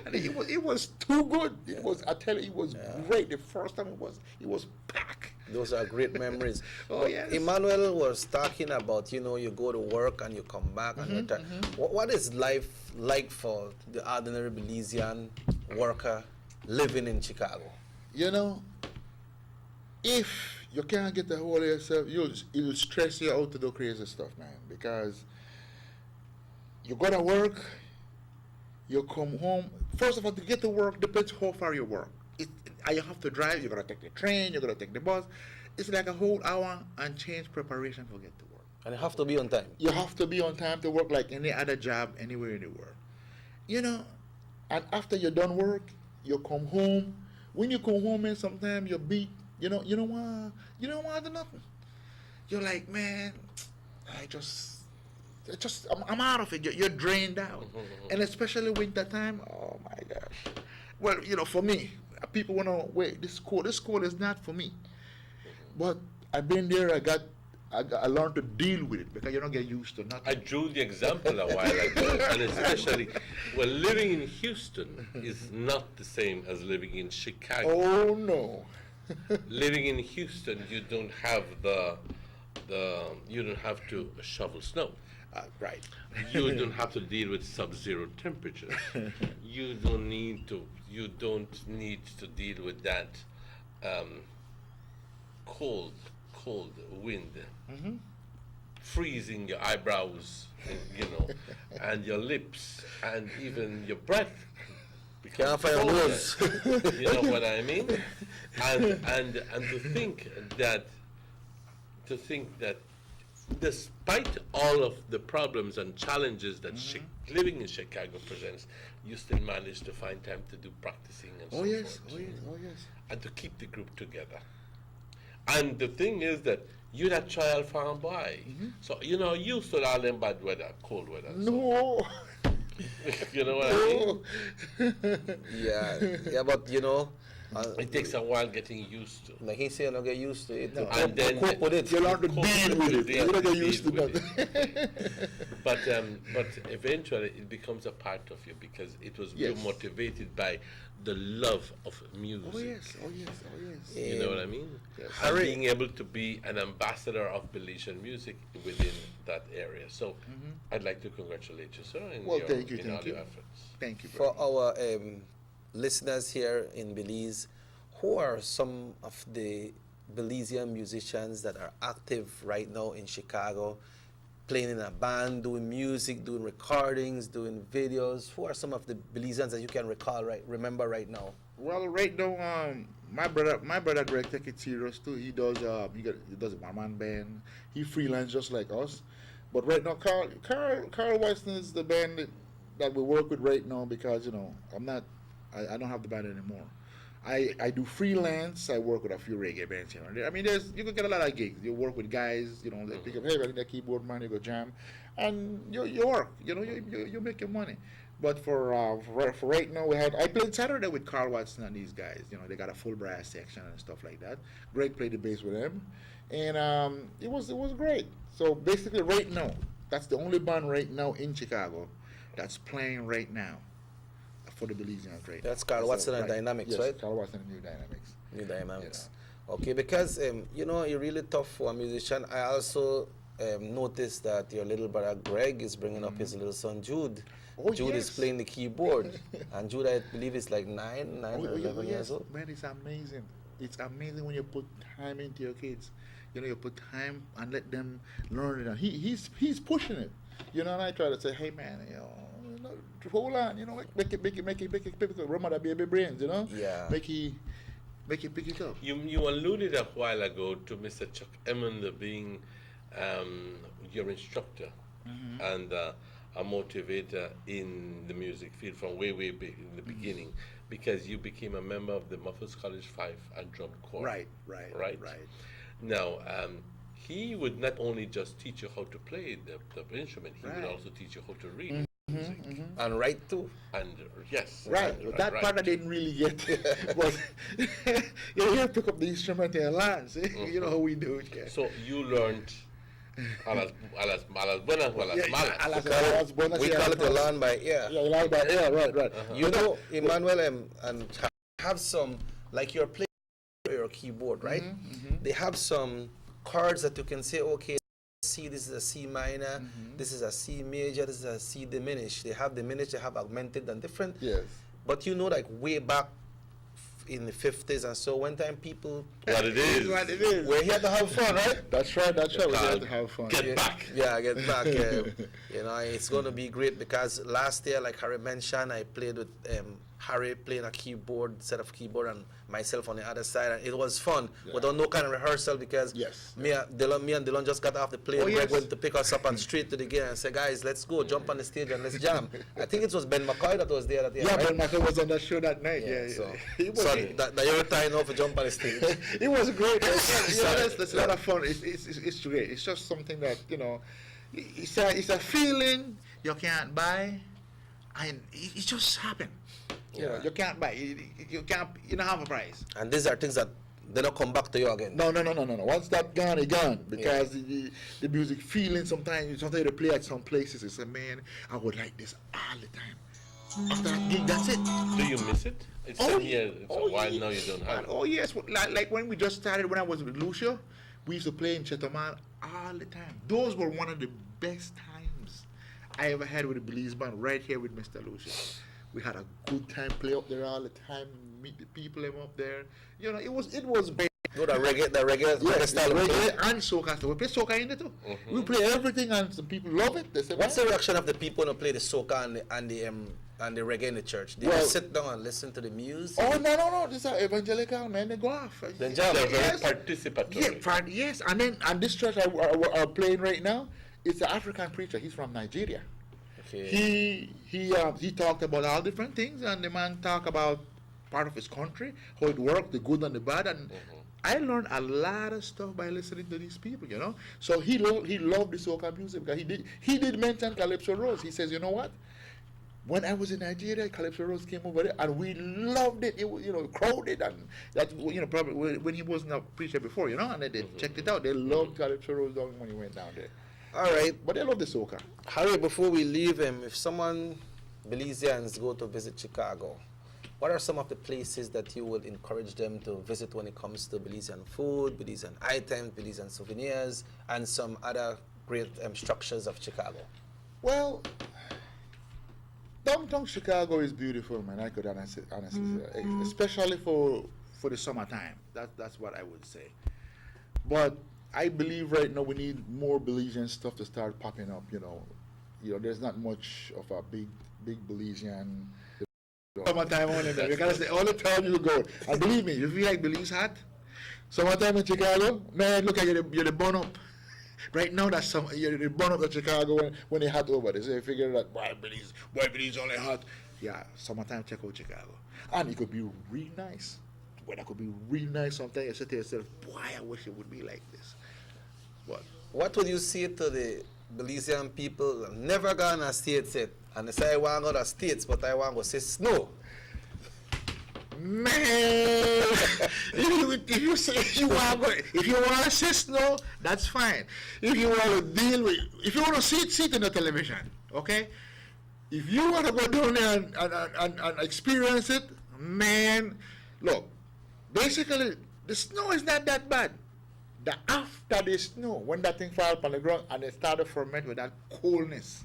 And it was too good. It was, I tell you, it was great. The first time it was packed. Those are great memories. Oh, yes. Emmanuel was talking about, you know, you go to work and you come back and return. What is life like for the ordinary Belizean worker living in Chicago? You know, if you can't get the whole of yourself, it'll stress you out to do crazy stuff, man. Because you go to work, you come home. First of all, to get to work depends how far you work. You have to drive, you got to take the train, you got to take the bus. It's like a whole hour and change preparation to get to work. And you have to be on time. You have to be on time to work like any other job anywhere in the world. You know, and after you're done work, you come home. When you come home, and sometimes you're beat. You don't want to do nothing. You're like, man, I'm out of it. You're drained out. And especially winter time, oh my gosh. Well, you know, for me, people want to wait. This school is not for me. But I've been there. I learned to deal with it because you don't get used to nothing. I drew the example a while ago, and especially, well, living in Houston is not the same as living in Chicago. Oh no. Living in Houston, you don't have you don't have to shovel snow. Right. You don't have to deal with sub-zero temperatures. You don't need to deal with that cold wind, freezing your eyebrows, you know, and your lips, and even your breath. Can't find your nose. You know what I mean? And to think that despite all of the problems and challenges that living in Chicago presents, you still manage to find time to do practicing and so forth. Oh yes. And to keep the group together. And the thing is that you're that child farm boy. So, you know, used to all them bad weather, cold weather. No. You know what I mean? Yeah, but you know, it takes a while getting used to. Like he said, you don't get used to it. And then cope with it. You learn to deal with it. You don't get used to that. But eventually it becomes a part of you because it was you're motivated by the love of music. Oh yes. You know what I mean? Yes. And being able to be an ambassador of Belizean music within that area. So I'd like to congratulate you, sir, in all your efforts. Thank you. For our listeners here in Belize, who are some of the Belizean musicians that are active right now in Chicago, playing in a band, doing music, doing recordings, doing videos? Who are some of the Belizeans that you can remember right now? Well, right now, my brother Greg take it serious too. He does a one-man band. He freelance just like us. But right now, Carl Weston is the band that we work with right now because, you know, I don't have the band anymore. I do freelance. I work with a few reggae bands here and there. I mean, you can get a lot of gigs. You work with guys, you know, they pick up, hey, I need a keyboard man, you go jam, and you work. You know, you make your money. But for right now, I played Saturday with Carl Watson and these guys. You know, they got a full brass section and stuff like that. Greg played the bass with them, and it was great. So basically, right now, that's the only band right now in Chicago that's playing right now for the Belizeans right now. That's Carl Watson and Dynamics, yes, right? Carl Watson and New Dynamics. New Dynamics. Okay, because you know, you're really tough for a musician. I also noticed that your little brother Greg is bringing up his little son Jude. Oh, Jude yes. is playing the keyboard, and Jude, I believe, is like 9 or 11 years old. Man, it's amazing. It's amazing when you put time into your kids. You know, you put time and let them learn it. And he's pushing it. You know, and I try to say, hey man, you know, hold on. You know, make it pick up. Remember that baby brains. You know. Yeah. Make it pick it up. You alluded a while ago to Mr. Chuck Emmond being your instructor and a motivator in the music field from way big in the beginning, because you became a member of the Muffles College Fife and Drum Corps. Right. Now, he would not only just teach you how to play the instrument, he would also teach you how to read music. And write too. And yes. Right. and That write. part I didn't really get. But you have to pick up the instrument and learn. See? You know how we do it. Yeah. So you learned a las buenas o a las malas. We call it the learn by ear. Yeah, learn by ear. Right. You know, Emmanuel, and have some, like you're playing your keyboard, right? They have some chords that you can say, okay, C, this is a C minor, this is a C major, this is a C diminished. They have diminished, they have augmented and different. Yes. But you know, like way back in the 50s and so, one time people... What it is. We're here to have fun, right? That's right. We're here to have fun. Get back. Yeah, get back. You know, it's going to be great because last year, like Harry mentioned, I played with Harry playing a keyboard, set of keyboard, and myself on the other side, and it was fun. Without no kind of rehearsal because me and Dylan just got off the plane. Greg went to pick us up and straight to the gear and said, guys, let's go, jump on the stage and let's jam. I think it was Ben McCoy that was there that year, right? Ben McCoy was on that show that night. So It that you're time now for jump on the stage. It was great. It's a lot of fun. It's great. It's just something that, you know, it's a feeling you can't buy, and it just happened. Yeah. You can't buy. You can't. You don't have a price. And these are things that they don't come back to you again. No. Once that gone, it's gone. Because the music feeling sometimes they play at some places. It's like, man, I would like this all the time. After that gig, that's it. Do you miss it? It's been here a while now. You don't have it. Oh yes, like when we just started, when I was with Lucio, we used to play in Chetoman all the time. Those were one of the best times I ever had with the Belize band, right here with Mr. Lucio. We had a good time, play up there all the time, meet the people up there. You know, it was great. No, the reggae style. Reggae and soca style. We play soca in it too. We play everything, and some people love it. They say, what's the reaction of the people who play the soca and the reggae in the church? They just sit down and listen to the music. Oh no! These are evangelical men. They go off. Then they're very participatory. Yes, and this church are playing right now. It's an African preacher. He's from Nigeria. Okay. He talked about all different things, and the man talked about part of his country, how it worked, the good and the bad, and I learned a lot of stuff by listening to these people, you know. So he loved the soca music because he did mention Calypso Rose. He says, you know what? When I was in Nigeria, Calypso Rose came over there, and we loved it. It was, you know, crowded, and that, you know, probably when he wasn't a preacher before, you know, and they checked it out. They loved Calypso Rose when he went down there. All right, but they love the soca. Harry, before we leave him, if someone Belizeans go to visit Chicago, what are some of the places that you would encourage them to visit when it comes to Belizean food, Belizean items, Belizean souvenirs, and some other great structures of Chicago? Well, downtown Chicago is beautiful, man. I could honestly say, especially for the summertime. That's what I would say. But I believe right now we need more Belizean stuff to start popping up. You know, there's not much of a big Belizean. Summertime only, man. You gotta say all the time you go. And believe me, if you like Belize hot, summertime in Chicago, man, look at you're the burn up. Right now, you're the burn up of Chicago when it's hot over there. So you figure that why Belize only hot. Yeah, summertime, check out Chicago, and it could be really nice. Weather could be really nice. Sometimes you say to yourself, boy, I wish it would be like this. What would you say to the Belizean people never gone to states yet, and they say I want to go to states, but I want to say snow? Man, if you say if you want to say snow, that's fine. If you want to if you want to see it on the television, okay? If you want to go down there and experience it, man, look. Basically, the snow is not that bad. The after the snow, when that thing falls on the ground and it started to ferment with that coolness.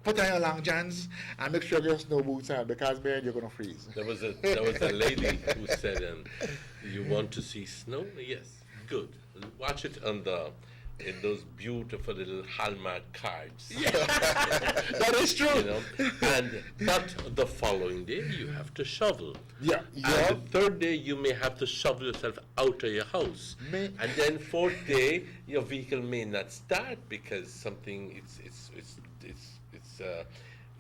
Put on your long johns and make sure your snow boots on, because man, you're gonna freeze. There was a lady who said, "You want to see snow? Yes, good. Watch it on in those beautiful little Hallmark cards." Yeah. That is true. You know? But the following day you have to shovel. Yeah. And the third day you may have to shovel yourself out of your house. And then fourth day your vehicle may not start because something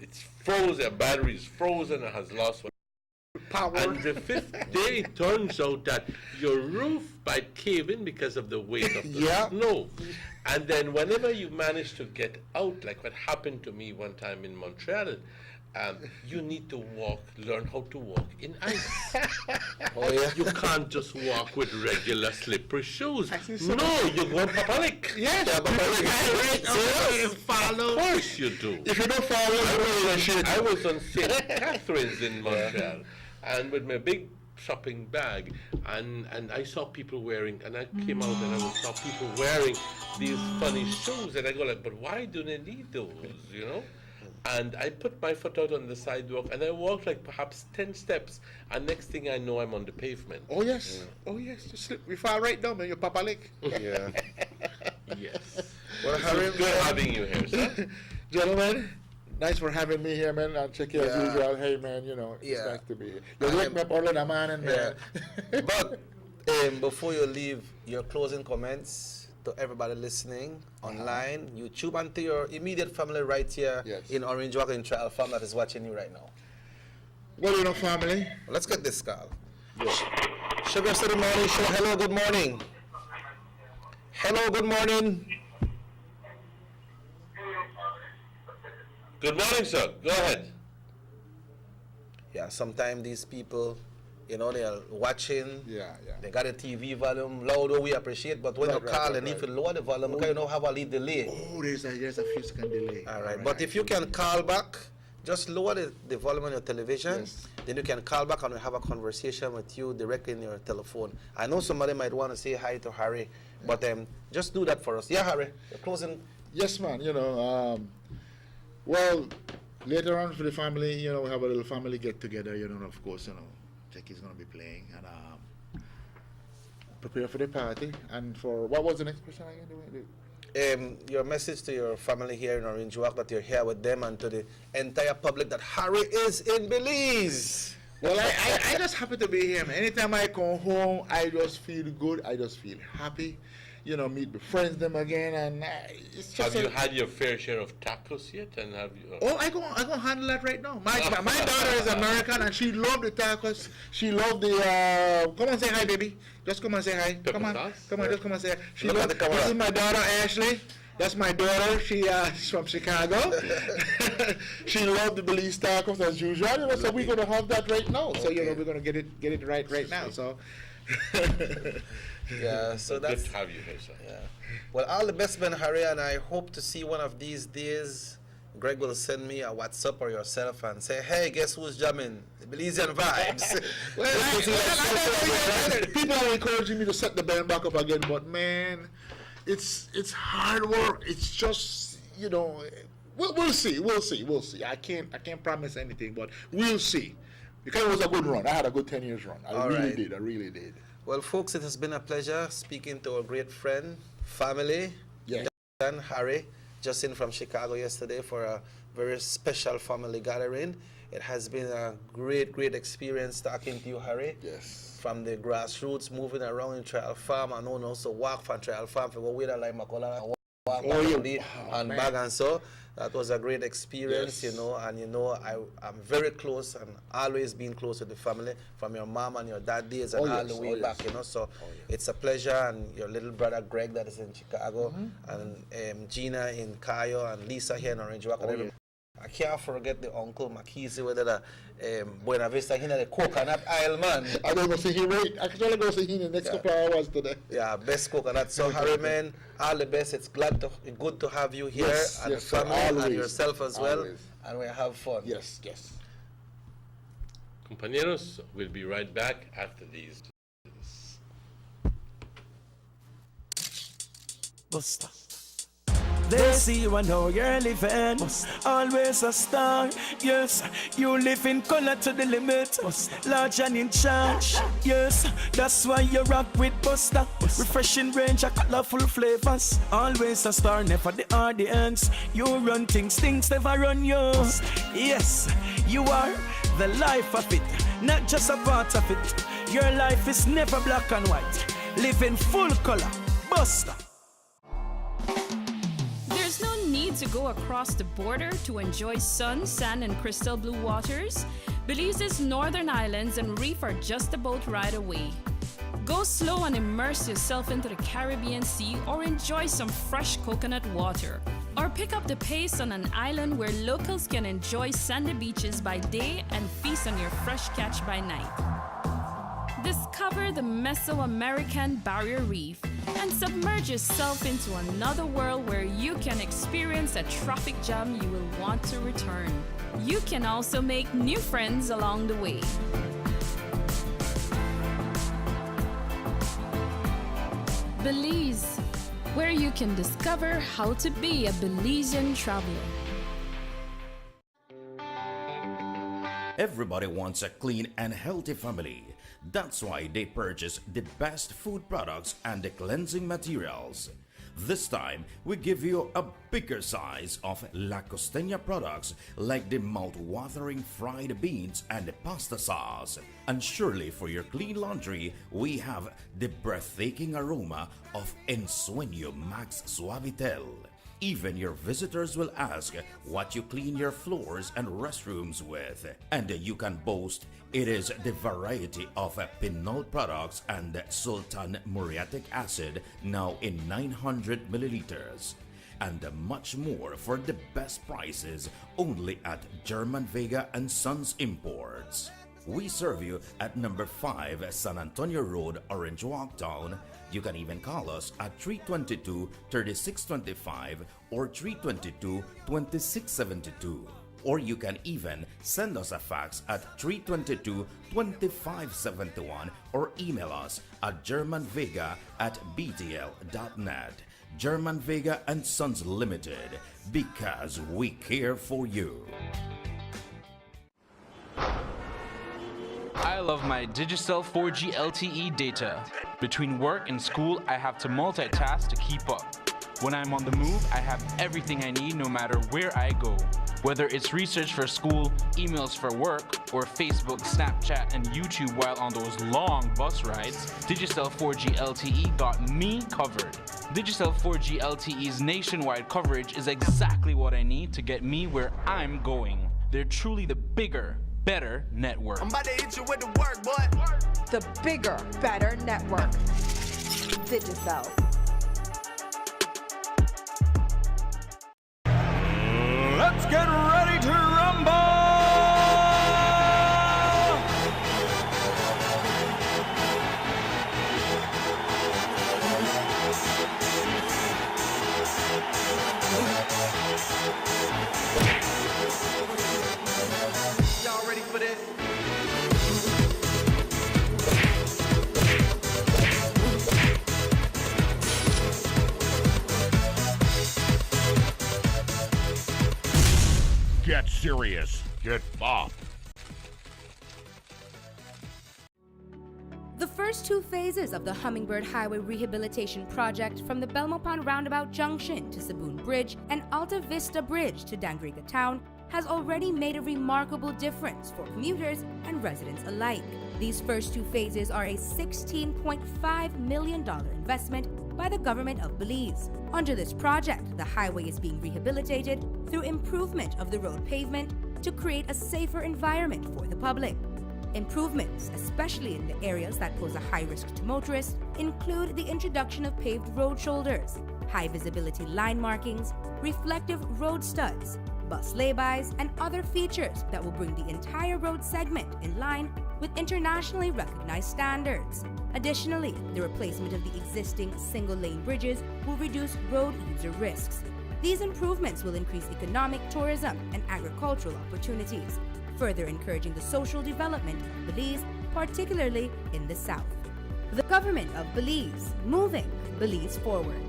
it's frozen. A battery is frozen and has lost power. And the fifth day it turns out that your roof might cave in because of the weight of the snow. And then whenever you manage to get out, like what happened to me one time in Montreal, you need to learn how to walk in ice. You can't just walk with regular slippery shoes. No, you go papalik. Yes, Follow. Of course you do. If you don't follow, I was on St. Catherine's in Montreal, and with my big shopping bag, and I saw people wearing, and I came out and I saw people wearing these funny shoes, and I go like, but why do they need those, you know? And I put my foot out on the sidewalk, and I walked like perhaps 10 steps, and next thing I know, I'm on the pavement. Oh yes, oh yes, you slip, we fall right down, man. You're Papa Lick. Yeah. Yes. Well, Harry, good having you here, sir. Gentlemen, nice for having me here, man. I'll check you as usual. Hey, man, you know, it's nice to be here. You wake me up early in the morning, man. But before you leave, your closing comments to everybody listening online, YouTube, and to your immediate family right here in Orange Walk in Trial Farm that is watching you right now. Well, you know, family. Let's get this, Carl. Sugar City Morning Show. Hello, good morning. Hello, good morning. Good morning, sir. Go ahead. Yeah, sometimes these people, you know, they are watching. Yeah. They got a TV volume loud, we appreciate, but when you call and if you lower the volume, because you don't have a lead delay. Oh, there's a few second delay. All right, but if you can call back, just lower the volume on your television. Then you can call back and we'll have a conversation with you directly in your telephone. I know somebody might want to say hi to Harry, but just do that for us. Yeah, Harry, you're closing. Yes, man, you know, well, later on for the family, you know, we have a little family get-together, you know, of course, you know, Jackie's going to be playing, and prepare for the party, and for, what was the next question again? Your message to your family here in Orange Walk, that you're here with them, and to the entire public that Harry is in Belize. Well, I just happy to be here, man. Anytime I come home, I just feel good, I just feel happy. You know, meet the friends them again, and it's just. Have you had your fair share of tacos yet? And have you? Oh, I go handle that right now. My daughter is American, and she loved the tacos. She loved the. Come on, say hi, baby. Just come and say hi. Come on, just come and say hi. She loved. This is my daughter Ashley. That's my daughter. She's from Chicago. She loved the Belize tacos as usual. You know, so we're gonna have that right now. Okay. So you know, we're gonna get it right now. So. Yeah, so that's good to have you here, sir. Yeah. Well, all the best, man, Harry, and I hope to see one of these days. Greg will send me a WhatsApp or yourself and say, "Hey, guess who's jamming? The Belizean vibes." People are encouraging me to set the band back up again, but man, it's hard work. It's just, you know, we'll see. I can't promise anything, but we'll see. Because it was a good run. I had a good 10 years run. I really did. Well, folks, it has been a pleasure speaking to our great friend, family, and Harry, just in from Chicago yesterday for a very special family gathering. It has been a great experience talking to you, Harry. Yes. From the grassroots, moving around in Trial Farm, and also walk from Trial Farm for what we like Makola, walk and bag and so. That was a great experience, you know, and you know, I'm very close and always been close to the family from your mom and your dad days and all the way back, you know. So it's a pleasure, and your little brother Greg that is in Chicago, and Gina in Cayo, and Lisa here in Orange Walk. I can't forget the uncle Makisi with the Buena Vista, he the coconut aisle man. I'm going to see him right. I can only go see him in the next couple of hours today. Yeah, best coconut. So Harry, man, all the best. It's good to have you here, and the family and yourself as well. And we have fun. Yes. Compañeros, we'll be right back after these. Buster. They see you and know you're living. Always a star. Yes, you live in color to the limit. Large and in charge. Yes, that's why you rock with Buster. Refreshing range of colorful flavors. Always a star, never the audience. You run things never run you. Yes, you are the life of it, not just a part of it. Your life is never black and white. Live in full color. Buster. There's no need to go across the border to enjoy sun, sand, and crystal blue waters. Belize's northern islands and reef are just a boat ride away. Go slow and immerse yourself into the Caribbean Sea or enjoy some fresh coconut water. Or pick up the pace on an island where locals can enjoy sandy beaches by day and feast on your fresh catch by night. Discover the Mesoamerican Barrier Reef and submerge yourself into another world where you can experience a traffic jam you will want to return. You can also make new friends along the way. Belize, where you can discover how to be a Belizean traveler. Everybody wants a clean and healthy family. That's why they purchase the best food products and the cleansing materials. This time, we give you a bigger size of La Costeña products like the mouth-watering fried beans and the pasta sauce. And surely for your clean laundry, we have the breathtaking aroma of Ensueño Max Suavitel. Even your visitors will ask what you clean your floors and restrooms with. And you can boast it is the variety of Pinol products and Sultan muriatic acid now in 900 milliliters. And much more for the best prices only at German Vega and Sons Imports. We serve you at number 5 San Antonio Road, Orange Walk Town. You can even call us at 322-3625 or 322-2672. Or you can even send us a fax at 322-2571 or email us at germanvega@btl.net. German Vega and Sons Limited, because we care for you. I love my Digicel 4G LTE data. Between work and school, I have to multitask to keep up. When I'm on the move, I have everything I need no matter where I go. Whether it's research for school, emails for work, or Facebook, Snapchat, and YouTube while on those long bus rides, Digicel 4G LTE got me covered. Digicel 4G LTE's nationwide coverage is exactly what I need to get me where I'm going. They're truly the bigger, better network. I'm about to hit you with the work, boy. The bigger, better network. Digicel. Let's get ready to rumble! Y'all ready for this? Get serious. Get bopped. The first two phases of the Hummingbird Highway Rehabilitation Project from the Belmopan Roundabout Junction to Saboon Bridge and Alta Vista Bridge to Dangriga Town has already made a remarkable difference for commuters and residents alike. These first two phases are a $16.5 million investment by the government of Belize. Under this project, the highway is being rehabilitated through improvement of the road pavement to create a safer environment for the public. Improvements, especially in the areas that pose a high risk to motorists, include the introduction of paved road shoulders, high visibility line markings, reflective road studs, bus laybys, and other features that will bring the entire road segment in line with internationally recognized standards. Additionally, the replacement of the existing single-lane bridges will reduce road user risks. These improvements will increase economic, tourism, and agricultural opportunities, further encouraging the social development of Belize, particularly in the south. The government of Belize, moving Belize forward.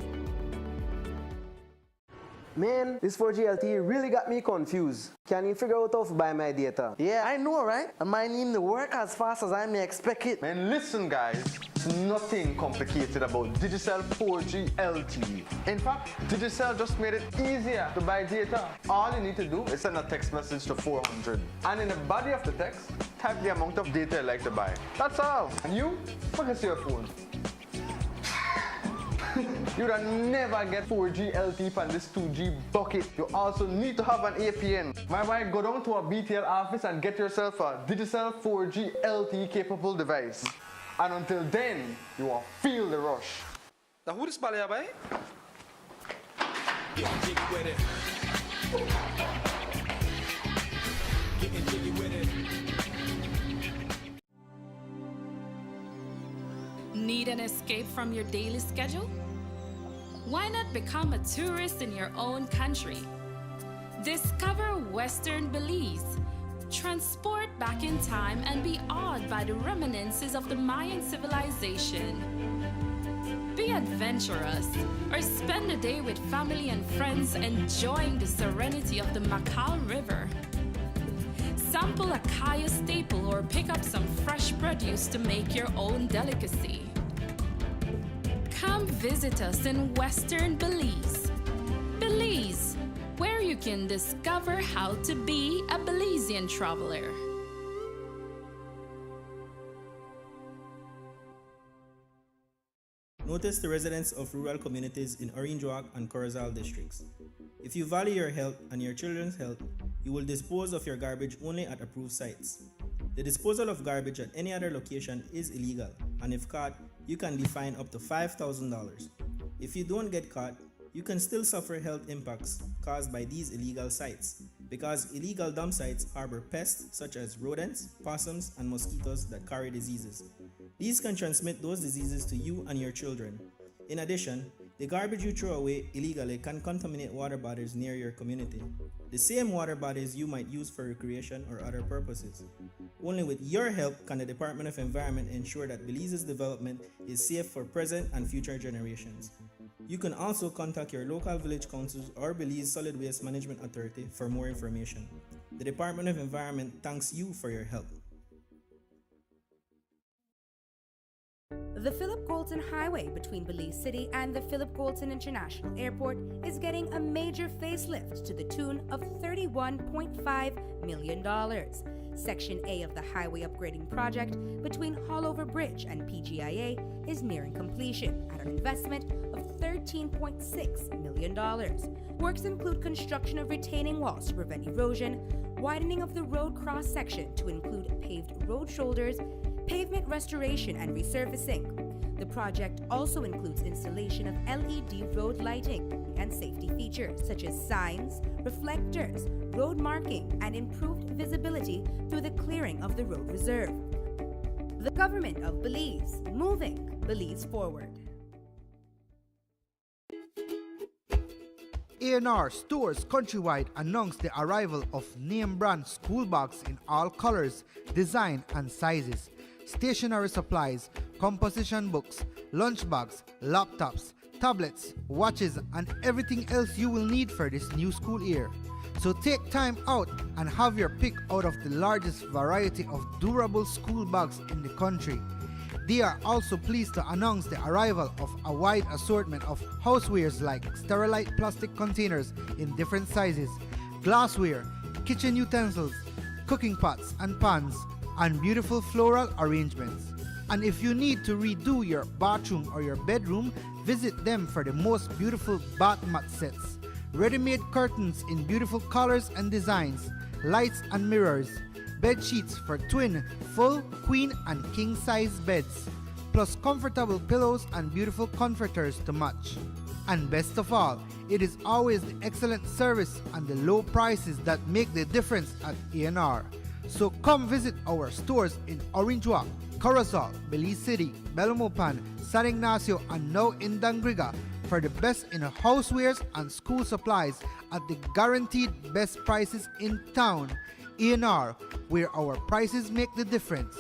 Man, this 4G LTE really got me confused. Can you figure out how to buy my data? Yeah, I know, right? And my name to work as fast as I may expect it. Man, listen, guys. It's nothing complicated about Digicel 4G LTE. In fact, Digicel just made it easier to buy data. All you need to do is send a text message to 400. And in the body of the text, type the amount of data you'd like to buy. That's all. And you, focus your phone. You'd never get 4G LTE from this 2G bucket. You also need to have an APN. My boy, go down to a BTL office and get yourself a Digicel 4G LTE capable device. And until then, you will feel the rush. Now who is Balia by? Getting jiggy with it. Getting jiggy with it. Need an escape from your daily schedule? Why not become a tourist in your own country? Discover Western Belize. Transport back in time and be awed by the reminiscences of the Mayan civilization. Be adventurous or spend a day with family and friends enjoying the serenity of the Macal River. Sample a kaya staple or pick up some fresh produce to make your own delicacy. Come visit us in Western Belize. Belize, where you can discover how to be a Belizean traveler. Notice the residents of rural communities in Orange Walk and Corozal districts. If you value your health and your children's health, you will dispose of your garbage only at approved sites. The disposal of garbage at any other location is illegal, and if caught, you can be fined up to $5,000. If you don't get caught, you can still suffer health impacts caused by these illegal sites, because illegal dump sites harbor pests such as rodents, possums, and mosquitoes that carry diseases. These can transmit those diseases to you and your children. In addition, the garbage you throw away illegally can contaminate water bodies near your community, the same water bodies you might use for recreation or other purposes. Only with your help can the Department of Environment ensure that Belize's development is safe for present and future generations. You can also contact your local village councils or Belize Solid Waste Management Authority for more information. The Department of Environment thanks you for your help. The Philip Goulton Highway between Belize City and the Philip Goulton International Airport is getting a major facelift to the tune of $31.5 million. Section A of the highway upgrading project between Haulover Bridge and PGIA is nearing completion at an investment of $13.6 million. Works include construction of retaining walls to prevent erosion, widening of the road cross-section to include paved road shoulders, pavement restoration and resurfacing. The project also includes installation of LED road lighting and safety features such as signs, reflectors, road marking, and improved visibility through the clearing of the road reserve. The government of Belize, moving Belize forward. A&R Stores Countrywide announced the arrival of name brand school bags in all colors, design, and sizes. Stationery supplies, composition books, lunch bags, laptops, tablets, watches, and everything else you will need for this new school year. So take time out and have your pick out of the largest variety of durable school bags in the country. They are also pleased to announce the arrival of a wide assortment of housewares like Sterilite plastic containers in different sizes, glassware, kitchen utensils, cooking pots and pans, and beautiful floral arrangements. And if you need to redo your bathroom or your bedroom, visit them for the most beautiful bath mat sets, ready-made curtains in beautiful colors and designs, lights and mirrors, bed sheets for twin, full, queen, and king-size beds, plus comfortable pillows and beautiful comforters to match. And best of all, it is always the excellent service and the low prices that make the difference at A&R. So come visit our stores in Orange Walk, Corozal, Belize City, Belmopan, San Ignacio, and now in Dangriga for the best in housewares and school supplies at the guaranteed best prices in town. A&R, where our prices make the difference.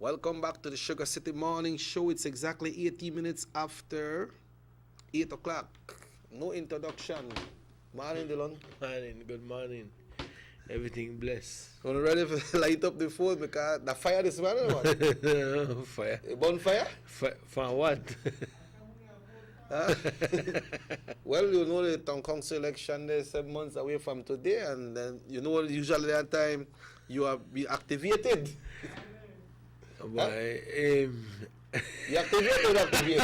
Welcome back to the Sugar City Morning Show. It's exactly 18 minutes after 8 o'clock. No introduction. Morning, Dylan. Morning, good morning. Everything blessed. Are you ready to light up the phone because the fire this morning or what? Fire. A bonfire? For what? Well, you know the town council election is 7 months away from today, and then you know usually that time you are be activated. Boy, you activate.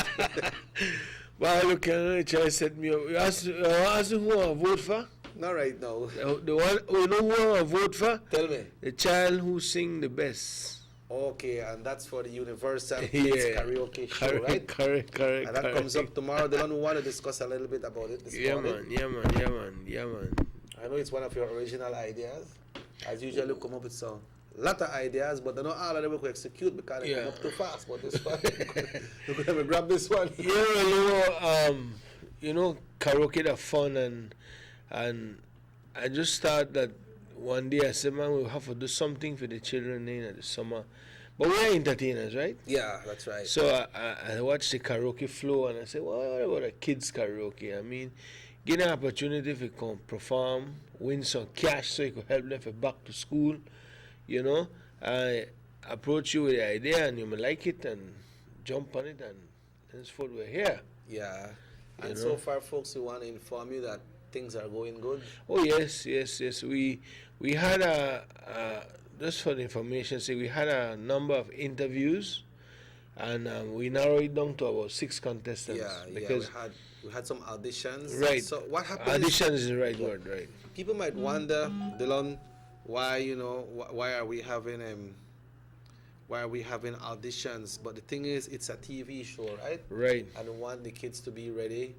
Well, look, try set me up. You ask who I vote for? Not right now. The one, you know who I vote for? Tell me. The child who sing the best. Okay, and that's for the Universal Kids Karaoke Show, right? Correct. And that comes up tomorrow. The one who want to discuss a little bit about it this morning. Yeah, man. I know it's one of your original ideas. As usual, you come up with some lot of ideas, but they're not all of them we could execute because they come up too fast. But this one, you could have grab this one. You know, karaoke are fun, and I just thought that one day I said, man, we'll have to do something for the children in the summer. But we're entertainers, right? Yeah, that's right. So I watched the karaoke flow and I said, well, what about a kids karaoke? I mean, get an opportunity if you can perform, win some cash so you could help them for back to school. You know, I approach you with the idea and you may like it and jump on it, and henceforth we're here. Yeah. And so far, folks, we want to inform you that things are going good. Oh, yes. We had just for the information sake, we had a number of interviews, and we narrowed it down to about 6 contestants. Because we had some auditions. Right. So what happened? Audition is the right word, right? People might wonder, Dylan, why are we having auditions? But the thing is, it's a TV show, right? Right. And we want the kids to be ready,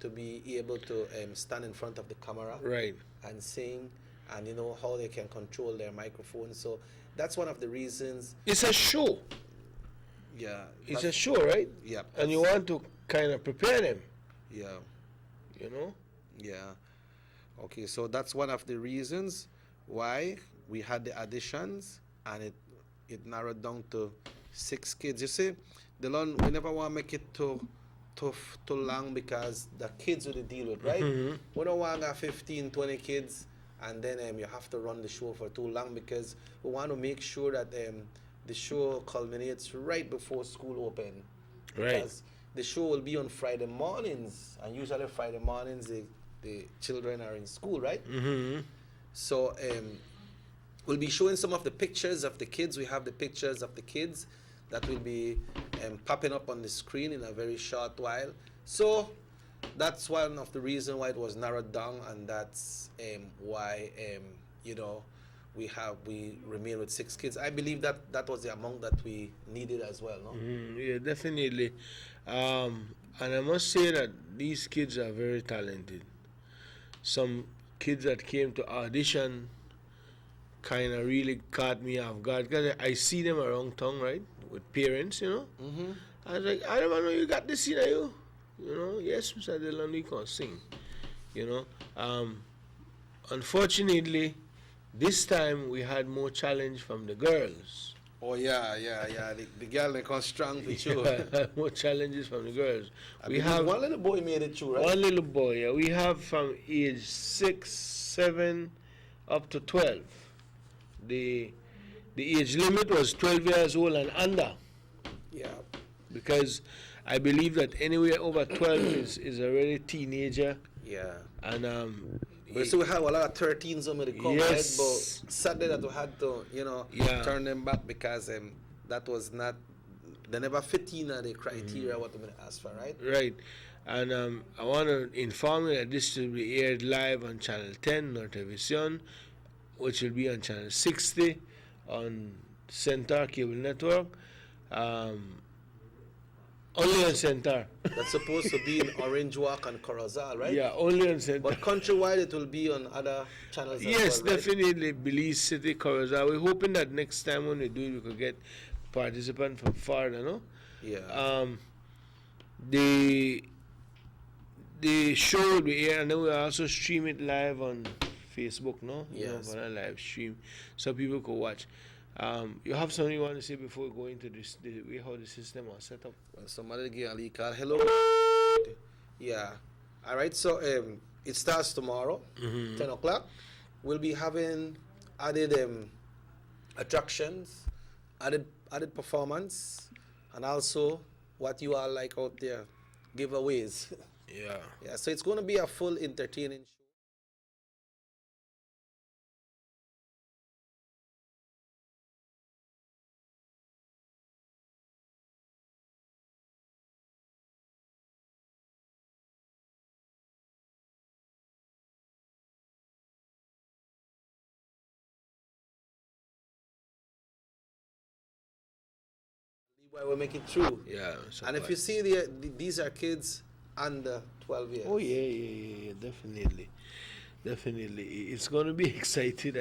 to be able to stand in front of the camera, right, and sing, and you know how they can control their microphone. So that's one of the reasons. It's a show. Yeah. It's a show, right? Yeah. And you want to kind of prepare them. Yeah. You know? Yeah. Okay, so that's one of the reasons why we had the auditions, and it narrowed down to 6 kids. You see, Dylan, we never want to make it too long because the kids will deal with, right? Mm-hmm. We don't want to have 15, 20 kids, and then you have to run the show for too long, because we want to make sure that the show culminates right before school open. Right. Because the show will be on Friday mornings, and usually Friday mornings the children are in school, right? Mm-hmm. So we'll be showing some of the pictures of the kids. We have the pictures of the kids that will be popping up on the screen in a very short while. So that's one of the reasons why it was narrowed down, and that's why we remain with 6 kids. I believe that was the amount that we needed as well, no? Yeah, definitely. And I must say that these kids are very talented. Some kids that came to audition kind of really caught me off guard, because I see them around town, right, with parents, you know. Mm-hmm. I was like, I don't know, you got this in you. You know, yes, Mr. Dylan, we can sing. You know, unfortunately, this time we had more challenge from the girls. Oh yeah. The girl they come strong with you. More challenges from the girls. We have one little boy made it through, right? One little boy. Yeah, we have from age 6, 7, up to 12. The age limit was 12 years old and under. Yeah. Because I believe that anywhere over 12 is already teenager. Yeah. And so we had a lot of 13s on the come, yes. right? But sadly that we had to, turn them back because that was not, they never fit in the criteria what we asked for, right? Right. And I want to inform you that this will be aired live on Channel 10, Nortevision, which will be on Channel 60 on Centaur Cable Network. Only on Centaur. That's supposed to be in Orange Walk and Corozal, right? Yeah, only on Centaur. But countrywide it will be on other channels as yes, well, right? definitely. Belize City, Corozal. We're hoping that next time when we do it, we could get participants from farther, no? Yeah. The show will be aired, and then we'll also stream it live on Facebook, no? Yes. On a live stream, so people could watch. You have something you want to say before we go into this, the way how the system was set up? Well, somebody give a call. Hello. Yeah. All right. So it starts tomorrow, 10 o'clock. We'll be having added attractions, added performance, and also what you all like out there, giveaways. Yeah. Yeah. So it's going to be a full entertaining show. Why we make it through. Yeah. And if you see these are kids under 12 years. Oh yeah, definitely. It's gonna be exciting.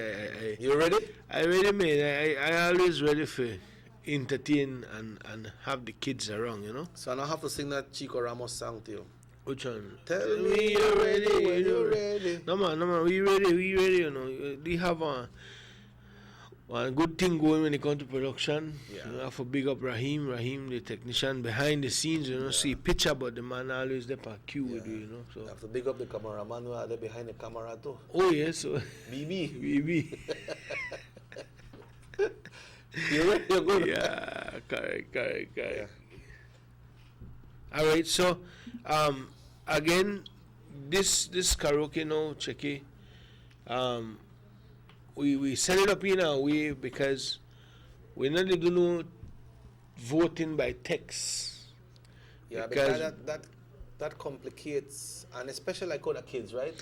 You ready? I ready, man. I always ready for entertain and have the kids around, you know. So I don't have to sing that Chico Ramos song to you. Which one? Tell me you're ready when you're ready. No man, we ready, you know. We have one good thing going when it comes to production. Yeah. You know, I have to big up Rahim, the technician behind the scenes, you know, see picture, but the man always there per queue with you, you know. So I have to big up the cameraman who are there behind the camera too. Oh yes, so BB. You're good. Yeah, correct. Yeah. All right, so again, this karaoke now, Checky, we set it up in a way because we're not doing no voting by text. Yeah, because that complicates, and especially like other kids, right?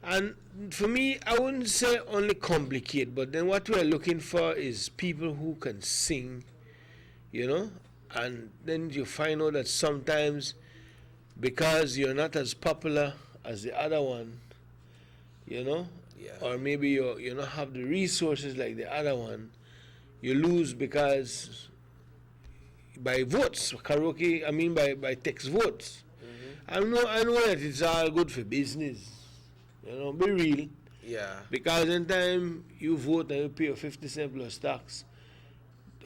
And for me, I wouldn't say only complicate, but then what we're looking for is people who can sing, you know, and then you find out that sometimes because you're not as popular as the other one, you know, or maybe you don't have the resources like the other one, you lose because by votes, karaoke, I mean by text votes. I know that it's all good for business, you know, be real. Yeah. Because in time you vote and you pay your 50 cents plus tax,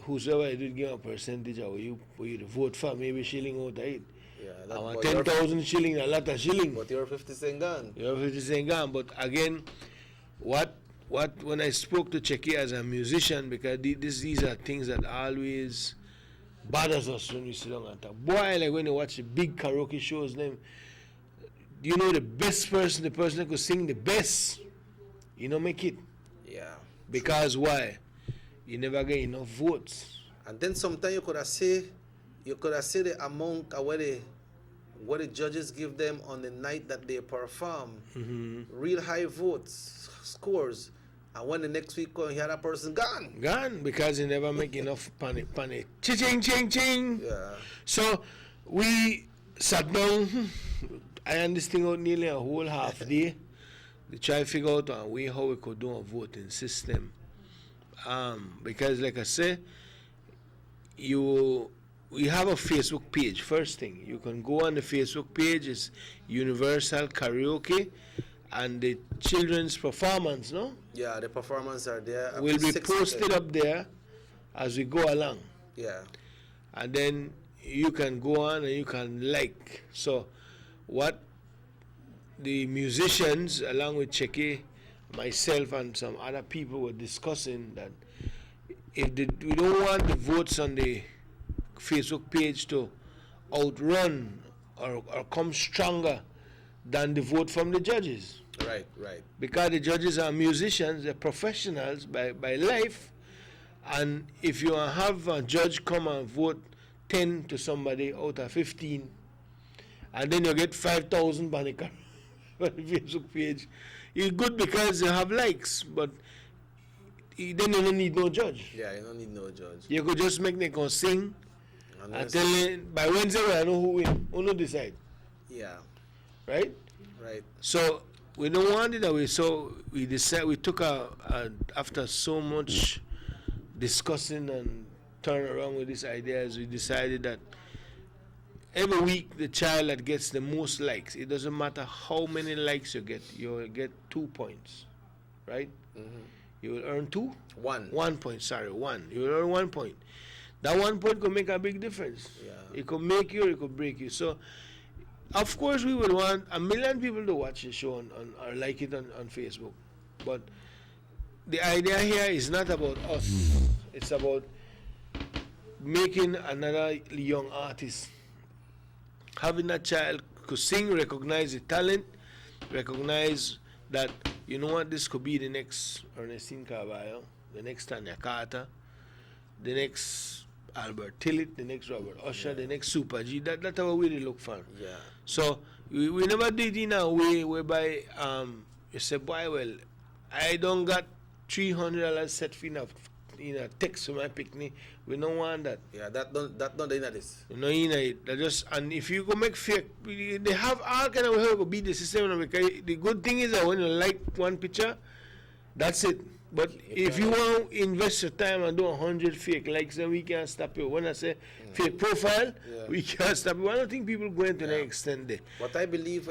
whosoever you did give a percentage of you vote for, maybe shilling out of it. Yeah, I want 10,000 shilling, a lot of shilling. But you're 50 cent gone. You're 50 cent gone. But again, what when I spoke to Checky as a musician, because these are things that always bothers us when we sit down and talk. Boy, like when you watch the big karaoke shows, them, you know the best person, the person that could sing the best, you know, make it. Yeah. Because why? You never get enough votes. And then sometimes you could have say the amount of what the judges give them on the night that they perform. Real high votes, scores. And when the next week you hear that person gone. Because they never make enough panic. Ching, ching, ching. Yeah. So we sat down. I understand out nearly a whole half day. We try to figure out a way how we could do a voting system. Because like I say, we have a Facebook page. First thing, you can go on the Facebook page. It's Universal Karaoke, and the children's performance, no? Yeah, the performance are there. Will be posted up there as we go along. Yeah. And then you can go on and you can like. So what the musicians, along with Checky, myself and some other people were discussing, that if we don't want the votes on the Facebook page to outrun or come stronger than the vote from the judges. Right. Because the judges are musicians, they're professionals by life, and if you have a judge come and vote 10 to somebody out of 15, and then you get 5,000 on the Facebook page, it's good because you have likes, but then you don't need no judge. Yeah, you don't need no judge. You could just make them go sing and tell them by Wednesday I know who win. Who no decide. Yeah. Right? Right. So we don't want it that way. So we took after so much discussing and turn around with these ideas, we decided that every week the child that gets the most likes, it doesn't matter how many likes you get 2 points. Right? you will earn 2. One. 1 point, sorry, 1. You will earn 1 point. That 1 point could make a big difference. Yeah. It could make you or it could break you. So, of course, we would want 1 million people to watch the show or like it on Facebook. But the idea here is not about us. It's about making another young artist. Having that child could sing, recognize the talent, recognize that, you know what, this could be the next Ernestine Carvalho, the next Tanya Carter, the next Albert Tillett, the next Robert Usher, the next Super G. That's our way to look for. Yeah. So we never did it in a way whereby you say, boy, well, I don't got $300 set for a text for my picnic. We don't want that. Yeah, that don't in this. You know, in it. That just, and if you go make fake, they have all kind of way to beat the system. Because the good thing is that when you like one picture, that's it. But if you want to invest your time and do 100 fake likes, then we can't stop you. When I say fake profile, we can't stop you. I don't think people going to the extent there. But I believe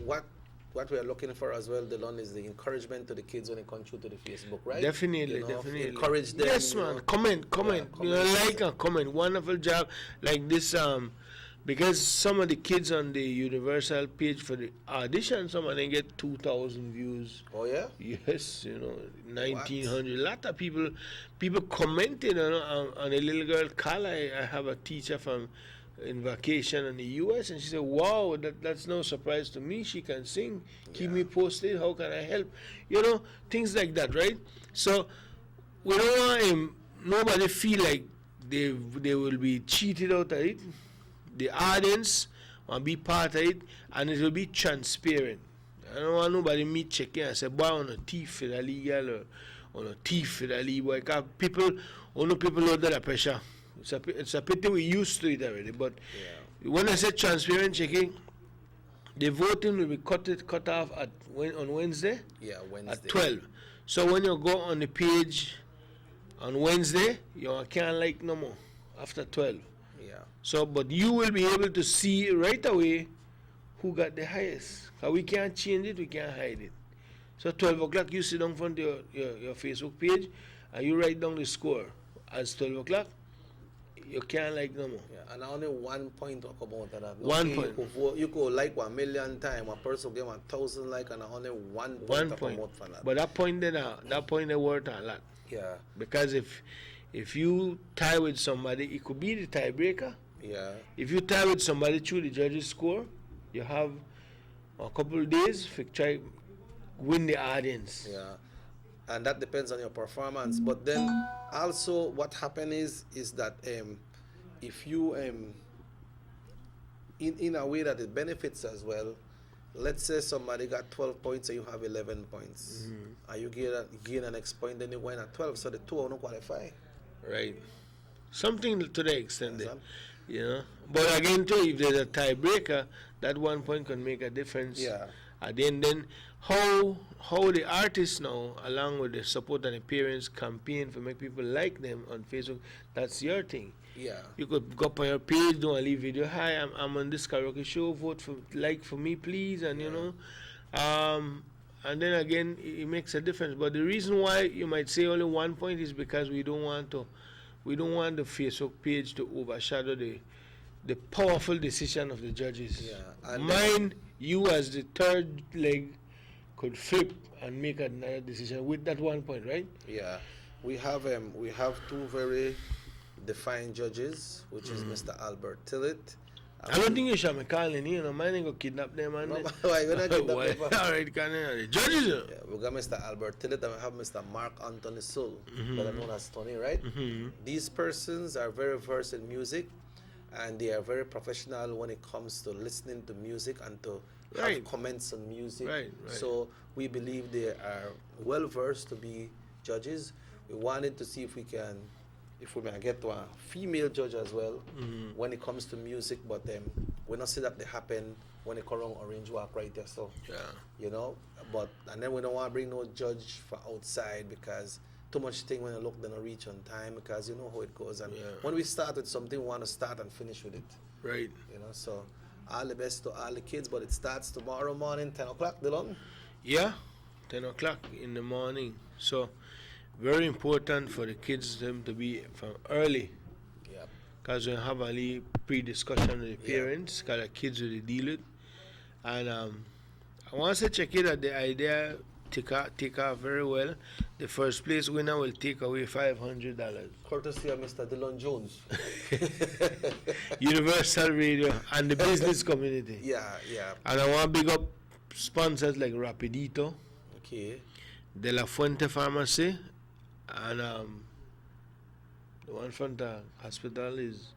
what we are looking for as well, Delon, is the encouragement to the kids when they come through to the Facebook, right? Definitely, You know, definitely. encourage them. Yes, you man. know. Comment. Yeah, You know, like and comment. Wonderful job. Like this, because some of the kids on the Universal page for the audition, some of them get 2,000 views. Oh yeah. Yes, you know, 1,900. A lot of people commented on a little girl, Carla. I have a teacher from in vacation in the U.S. and she said, "Wow, that's no surprise to me. She can sing. Keep me posted. How can I help?" You know, things like that, right? So we don't want nobody feel like they will be cheated out of it. The audience will be part of it, and it will be transparent. I don't want nobody me checking and say, "Boy, on a thief for the legal or on a thief for the legal." Because people under the pressure. It's a pity we used to it already. But when I say transparent checking, the voting will be cut off on Wednesday. Yeah, Wednesday. At 12. So when you go on the page on Wednesday, you can't like no more after 12. Yeah. So, but you will be able to see right away who got the highest. Because we can't change it, we can't hide it. So 12 o'clock, you sit down front of your Facebook page and you write down the score. As 12 o'clock, you can't like no more. Yeah, and only 1 point will come out of that. 1 point. You could like 1 million times, one person get 1,000 like, and only 1 point will come out for that. But that point they worth a lot. Yeah. Because if you tie with somebody, it could be the tiebreaker. Yeah. If you tie with somebody through the judges' score, you have a couple of days to try win the audience. Yeah. And that depends on your performance. But then also what happens is that if you in a way that it benefits as well, let's say somebody got 12 points and you have 11 points. And you gain an next point, then you win at 12, so the two will not qualify. Right. Something to the extent there. You know. But again too, if there's a tiebreaker, that 1 point can make a difference. Yeah. And then how the artists now, along with the support and appearance campaign for make people like them on Facebook, that's your thing. Yeah. You could go up on your page, do a live video. Hi, I'm on this karaoke show. Vote for me, please, and you know. And then again, it makes a difference. But the reason why you might say only 1 point is because we don't want the Facebook page to overshadow the powerful decision of the judges. Yeah. And you as the third leg could flip and make another decision with that 1 point, right? Yeah. We have two very defined judges, which is Mr. Albert Tillett. I don't think you should be calling, mine ain't gonna kidnap them, man. Why gonna kidnap them? All right, the judges. Yeah, we got Mr. Albert Tillett and we have Mr. Mark Anthony Soul, better known as Tony, right? These persons are very versed in music, and they are very professional when it comes to listening to music and to have comments on music. Right. So we believe they are well versed to be judges. We wanted to see if we may get to a female judge as well when it comes to music, but we not see that they happen when they come around Orange Walk right there. So you know, and then we don't want to bring no judge from outside because too much thing when you look they don't reach on time because you know how it goes. And when we start with something, we want to start and finish with it. Right. You know, so all the best to all the kids, but it starts tomorrow morning, 10 o'clock, Dylan. Yeah. 10 o'clock in the morning. So very important for the kids them to be from early. Because we have a pre-discussion with the parents, because the kids will deal with. And I want to check it out, the idea take off very well. The first place winner will take away $500. Courtesy of Mr. Dylan Jones. Universal Radio and the business community. Yeah. And I want to big up sponsors like Rapidito, De La Fuente Pharmacy, and the one from the hospital is...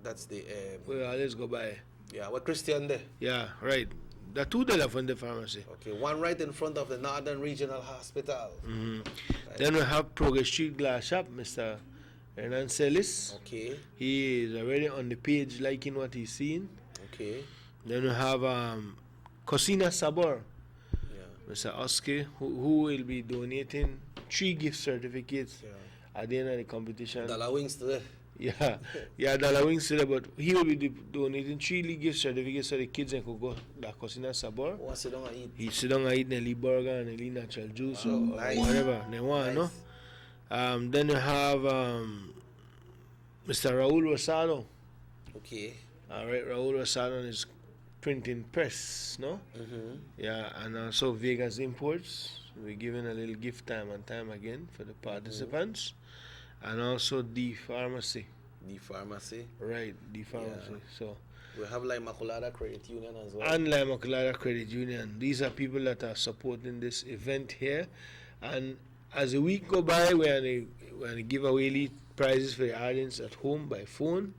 that's the... we always go by. Yeah, what Christian there? Yeah, right. The two De La Fuente Pharmacy. Okay, one right in front of the Northern Regional Hospital. Right. Then we have Progress Street Glass Shop, Mr. Hernan Celis. Okay. He is already on the page liking what he's seeing. Okay. Then we have Cocina Sabor. Mr. Oski, who will be donating 3 gift certificates at the end of the competition. Dollar Wings today. Yeah, Dollar Wings today, but he will be donating 3 gift certificates so the kids can go to the Cocina Sabor. Sit down and eat. He sit down and eat Nelly burger and Nelly natural juice or whatever they want, no? Then you have Mr. Raul Rosado. Okay. All right, Raul Rosado is printing press, no? Yeah, and also Vegas Imports. We're giving a little gift time and time again for the participants. And also the pharmacy. The pharmacy? Right, the pharmacy. So we have La Immaculada Credit Union as well. And La Immaculada Credit Union. These are people that are supporting this event here. And as the week go by, we're going to give away prizes for the audience at home by phone.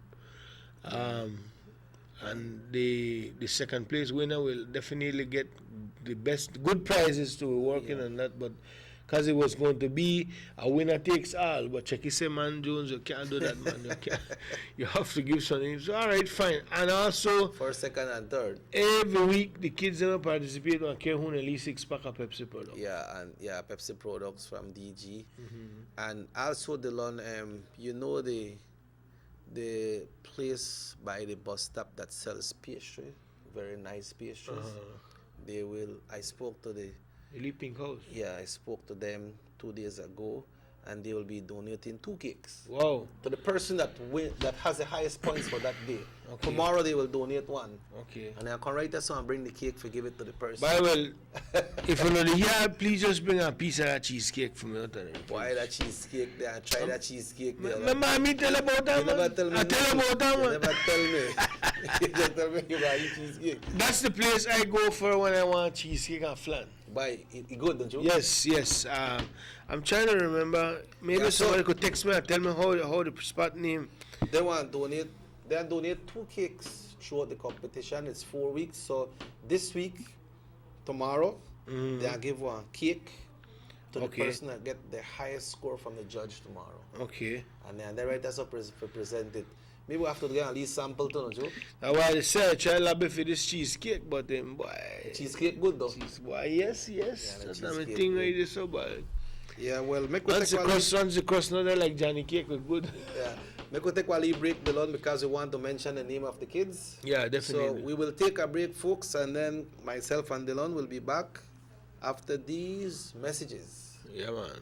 And the second place winner will definitely get the good prizes to working on that, but because it was going to be a winner takes all, but check you say, man, Jones, you can't do that, man. You have to give something. So, all right, fine. And also, first, second, and third. Every week, the kids will participate on care at least 6-pack of Pepsi products. Yeah, Pepsi products from DG. And also, Dylan, you know the place by the bus stop that sells pastry, very nice pastries. I spoke to the Pink House. Yeah, I spoke to them 2 days ago, and they will be donating 2 cakes. Wow! To the person that has the highest points for that day. Tomorrow they will donate 1. Okay. And I can write that song and bring the cake to give it to the person. But well, if you're not here, please just bring a piece of that cheesecake for me. Why that cheesecake there? Try that cheesecake there. My mommy tell about that, man. Never tell me. I tell about that, man. You never tell me. You just tell me you buy cheesecake. That's the place I go for when I want cheesecake and flan. Buy it good, don't you? Yes. I'm trying to remember. Maybe somebody could text me and tell me how the spot name. They donate 2 cakes throughout the competition. It's 4 weeks. So this week, tomorrow, they'll give 1 cake to the person that get the highest score from the judge tomorrow. Okay. And then they write us up for present it. Maybe we have to get at least sample too, no, Joe? That's why they say I try to lobby for this cheesecake, but boy. Cheesecake good though? Yes. That's the thing right there so bad. Yeah, well, once the crust not there like Johnny Cake was good. Yeah. Make we take a break, Dylan, because we want to mention the name of the kids. Yeah, definitely. So we will take a break, folks, and then myself and Dylan will be back after these messages. Yeah, man.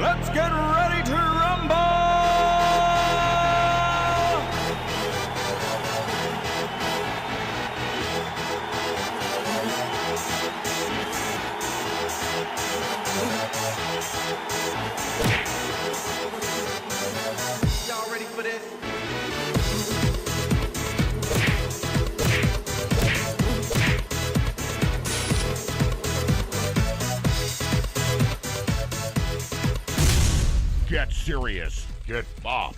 Let's get ready to rumble! Y'all ready for this? Get serious. Get bopped.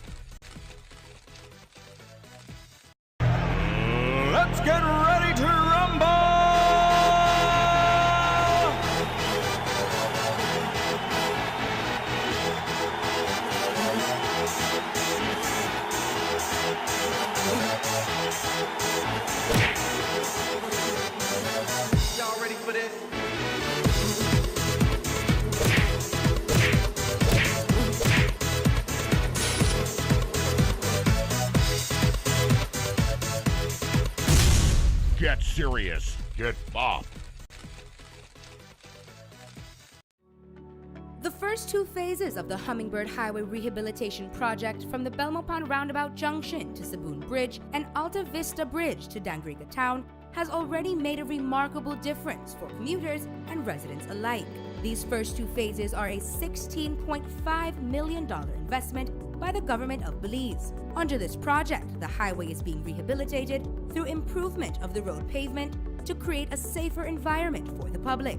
Let's get ready to rumble! Y'all ready for this? get serious, get bopped. The first two phases of the Hummingbird Highway Rehabilitation Project from the Belmont Pond Roundabout Junction to Saboon Bridge and Alta Vista Bridge to Dangriga Town has already made a remarkable difference for commuters and residents alike. These first two phases are a $16.5 million investment by the government of Belize. Under this project, the highway is being rehabilitated through improvement of the road pavement to create a safer environment for the public.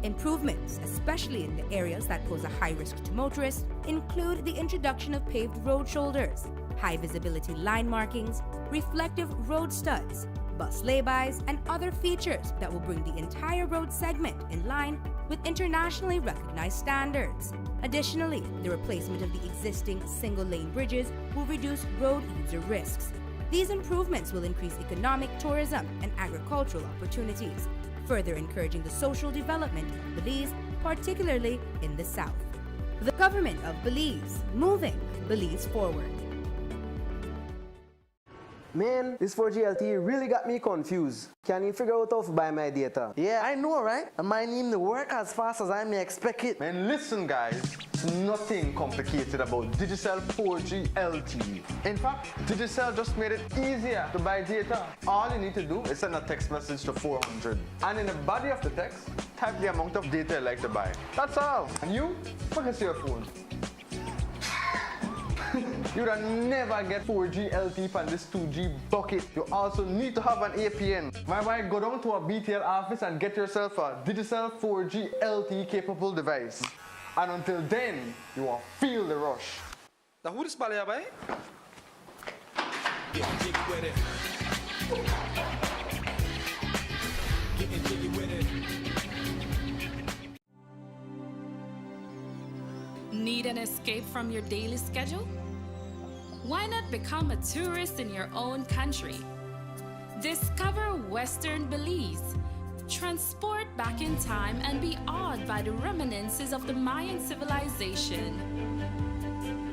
Improvements, especially in the areas that pose a high risk to motorists, include the introduction of paved road shoulders, high visibility line markings, reflective road studs, bus laybys, and other features that will bring the entire road segment in line with internationally recognized standards. Additionally, the replacement of the existing single-lane bridges will reduce road user risks. These improvements will increase economic, tourism, and agricultural opportunities, further encouraging the social development of Belize, particularly in the south. The government of Belize, moving Belize forward. Man, this 4G LTE really got me confused. Can you figure out how to buy my data? Yeah, I know, right? And my name to work as fast as I may expect it. Man, listen guys, it's nothing complicated about Digicel 4G LTE. In fact, Digicel just made it easier to buy data. All you need to do is send a text message to 400. And in the body of the text, type the amount of data you like to buy. That's all. And you, focus your phone. You would never get 4G LTE from this 2G bucket. You also need to have an APN. My wife, go down to a BTL office and get yourself a Digicel 4G LTE capable device. And until then, you will feel the rush. Now who is Balia by? Getting jiggy with it. Getting jiggy with it. Need an escape from your daily schedule? Why not become a tourist in your own country? Discover Western Belize. Transport back in time and be awed by the reminiscences of the Mayan civilization.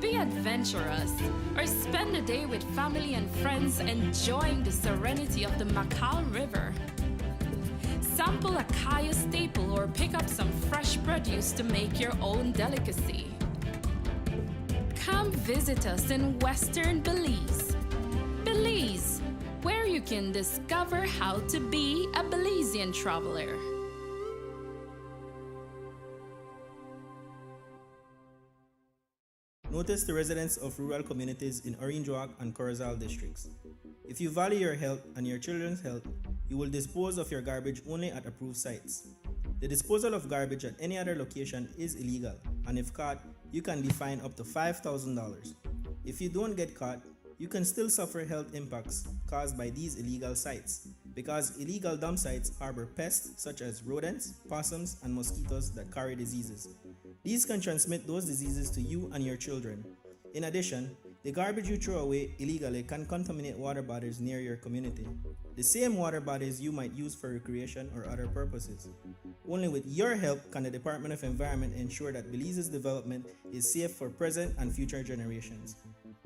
Be adventurous or spend a day with family and friends enjoying the serenity of the Macau River. Sample a Kaya staple or pick up some fresh produce to make your own delicacy. Come visit us in Western Belize. Belize, where you can discover how to be a Belizean traveler. Notice the residents of rural communities in Orange Walk and Corozal districts. If you value your health and your children's health, you will dispose of your garbage only at approved sites. The disposal of garbage at any other location is illegal, and if caught, you can be fined up to $5,000. If you don't get caught, you can still suffer health impacts caused by these illegal sites, because illegal dump sites harbor pests such as rodents, possums, and mosquitoes that carry diseases. These can transmit those diseases to you and your children. In addition, the garbage you throw away illegally can contaminate water bodies near your community, the same water bodies you might use for recreation or other purposes. Only with your help can the Department of Environment ensure that Belize's development is safe for present and future generations.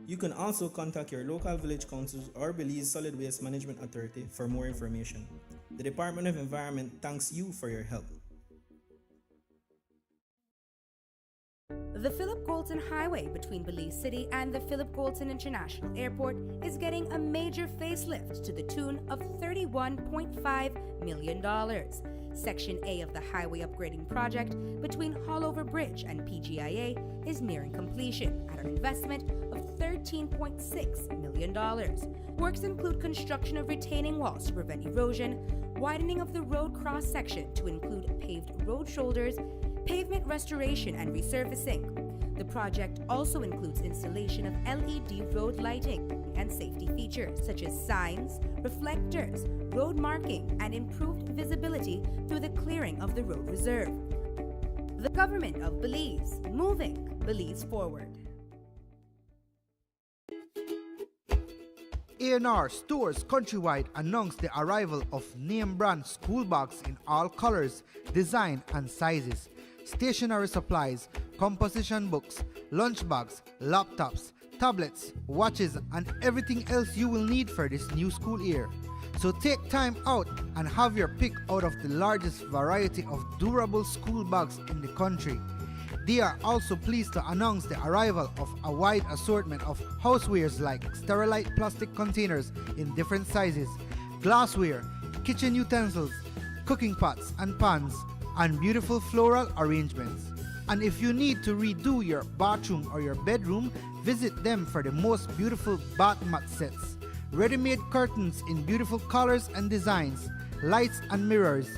You can also contact your local village councils or Belize Solid Waste Management Authority for more information. The Department of Environment thanks you for your help. The Philip Goulton Highway between Belize City and the Philip Goulton International Airport is getting a major facelift to the tune of $31.5 million. Section A of the highway upgrading project between Haulover Bridge and PGIA is nearing completion at an investment of $13.6 million. Works include construction of retaining walls to prevent erosion, widening of the road cross-section to include paved road shoulders, pavement restoration and resurfacing. The project also includes installation of LED road lighting and safety features such as signs, reflectors, road marking, and improved visibility through the clearing of the road reserve. The government of Belize, moving Belize forward. A&R Stores Countrywide announced the arrival of name brand school bags in all colors, design, and sizes. Stationery supplies, composition books, lunch bags, laptops, tablets, watches, and everything else you will need for this new school year. So take time out and have your pick out of the largest variety of durable school bags in the country. They are also pleased to announce the arrival of a wide assortment of housewares like Sterilite plastic containers in different sizes, glassware, kitchen utensils, cooking pots and pans, and beautiful floral arrangements. And if you need to redo your bathroom or your bedroom, visit them for the most beautiful bath mat sets, ready-made curtains in beautiful colors and designs, lights and mirrors,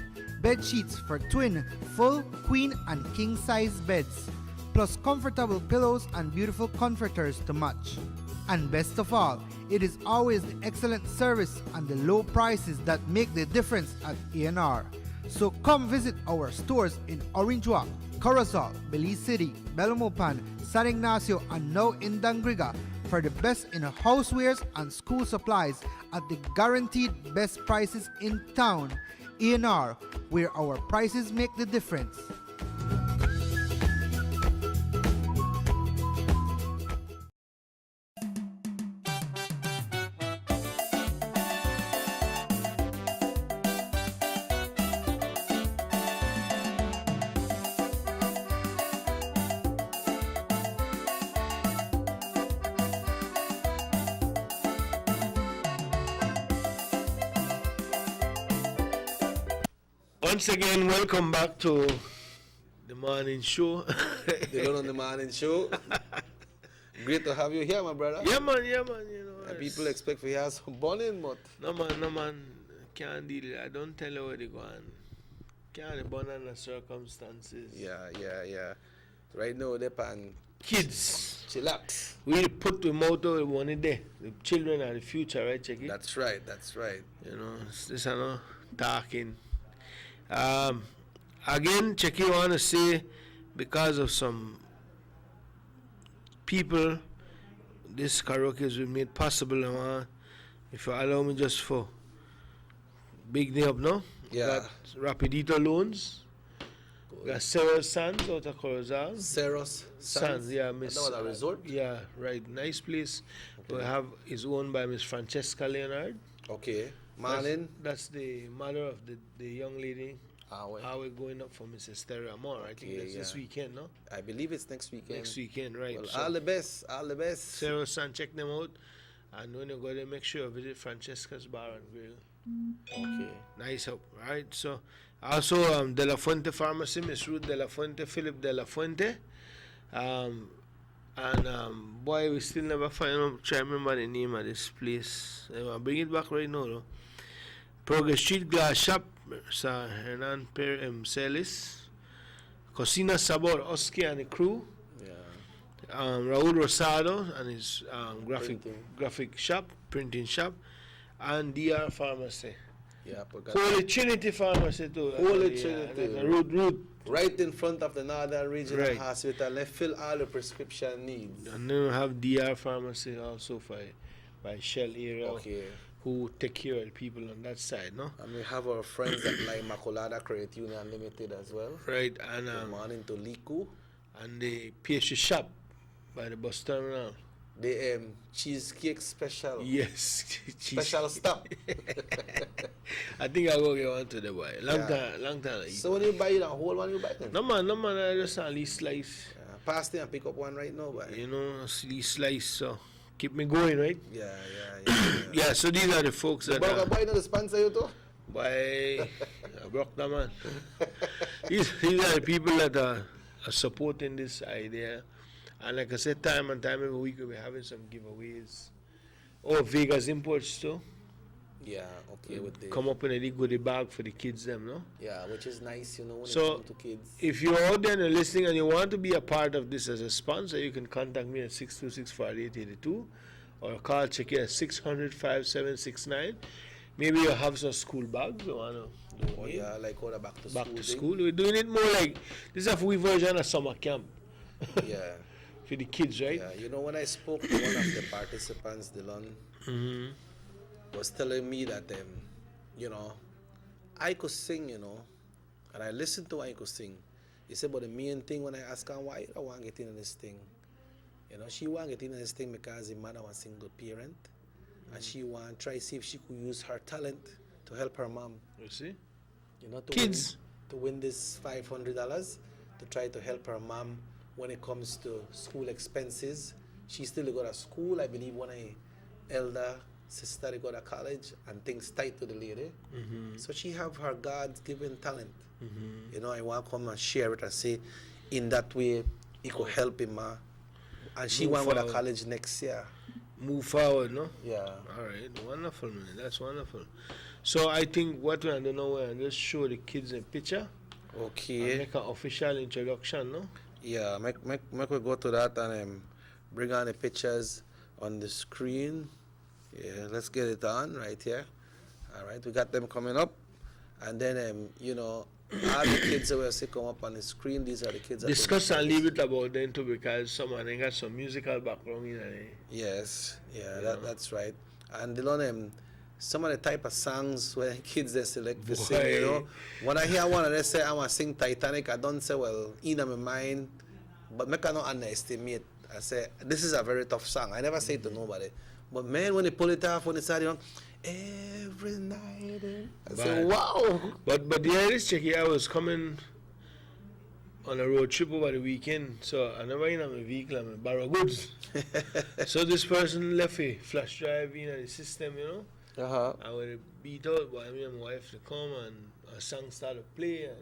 bed sheets for twin, full, queen and king size beds, plus comfortable pillows and beautiful comforters to match. And best of all, it is always the excellent service and the low prices that make the difference at A&R. So come visit our stores in Orange Walk, Corozal, Belize City, Belmopan, San Ignacio, and now in Dangriga for the best in housewares and school supplies at the guaranteed best prices in town. A&R, where our prices make the difference. Once again, welcome back to the morning show. The Lone on the Morning Show. Great to have you here, my brother. Yeah, man, you know. And people expect for you have some burning, but... No, man. Can't deal it. I don't tell you where they go on. Can't burn under circumstances. Yeah. Right now, they pan... Kids. Chillax. We put the motto we want it there. The children are the future, right, Checky? That's right. You know, this is no talking. Again, Checky want to say, because of some people, this karaoke has been made possible. If you allow me just for big name up now. Yeah. Got Rapidito Loans. Got Ceros Sands out of Corozal. Ceros Sands? Yeah, Miss. That was a resort? Yeah, right. Nice place. Okay. We have is owned by Miss Francesca Leonard. Okay. Marlin? That's the mother of the young lady. How we're going up for Mrs. Esther Amor. I think that's this weekend, no? I believe it's next weekend. Next weekend, right. Well, so all the best. Sarah San, check them out. And when you go there, make sure you visit Francesca's Bar and Grill. Okay. Nice help, right? So, also, De La Fuente Pharmacy, Miss Ruth De La Fuente, Philip De La Fuente. Boy, we still never find out, try to remember the name of this place. I'll bring it back right now, though. Progress Street Glass Shop, Sir Hernan Celis. Cocina Sabor, Oski and the crew. Yeah. Raul Rosado and his graphic shop, printing shop. And DR Pharmacy. Yeah, Holy Trinity Pharmacy too. Holy Trinity. Road. Right in front of the Northern Regional Hospital. They fill all the prescription needs. And then we have DR Pharmacy also by Shell area. Okay. Who take care of the people on that side, no? And we have our friends at like Macolada Credit Union Limited as well. Right, and good morning to Liku. And the pastry shop by the bus terminal. The cheesecake special. Yes, special stuff. I think I'll go get one to the boy. Long time. So when you buy it, a whole one you buy it? No man, I just a least slice. Pass there and pick up one right now, boy. You know, least slice, so keep me going, right? Yeah. So these are the folks that are... Boy, no sponsor you too? Boy, broke the man. These are the people that are supporting this idea. And like I said, time and time every week we'll be having some giveaways. Vegas Imports too. Yeah, okay. With the come up in a goodie bag for the kids them, no? Yeah, which is nice, you know, when so it comes to kids. If you're out there and you're listening and you want to be a part of this as a sponsor, you can contact me at 626-4882 or call Checky at 600-5769. Maybe you have some school bags you want to do. Oh yeah, like all the back to school. Back to school. We're doing it more like, this is a free version of summer camp. Yeah. For the kids, right? Yeah, you know, when I spoke to one of the participants, Dylan, was telling me that, you know, I could sing, you know, and I listened to I could sing. He said, but the main thing when I asked her why I want to get in this thing, you know, she want to get in this thing because the mother was a single parent, and she want try see if she could use her talent to help her mom. You see? You know, Kids. to win this $500 to try to help her mom when it comes to school expenses. She still go to school. I believe one of her elder sister they go to college and things tight to the lady. So she have her God-given talent. You know, I want to come and share it and say, in that way, it could help him. And she Move want to go to forward. college next year. Move forward, no? Yeah. All right, wonderful, man. That's wonderful. So I think what we're doing now, we're just show the kids a picture. Okay. And make an official introduction, no? Yeah, make we go to that and bring on the pictures on the screen. Yeah, let's get it on right here. All right, we got them coming up. And then, you know, all the kids that we see come up on the screen, these are the kids that Discuss and leave it about them too, because someone they got some musical background in it. Yes, yeah, that's right. And they learn some of the type of songs where kids they select to sing, you know. When I hear one of them say I want to sing Titanic, I don't say, well, in my mind, but I cannot underestimate. I say, this is a very tough song. I never say it to nobody. But man, when they pull it off, when they start, you know, every night, I say, wow. But the Irish checky, I was coming on a road trip over the weekend, so I never in my vehicle, I'm borrow goods. So this person left a flash drive in the system, you know. I would beat out by me and my wife to come and a song started to play and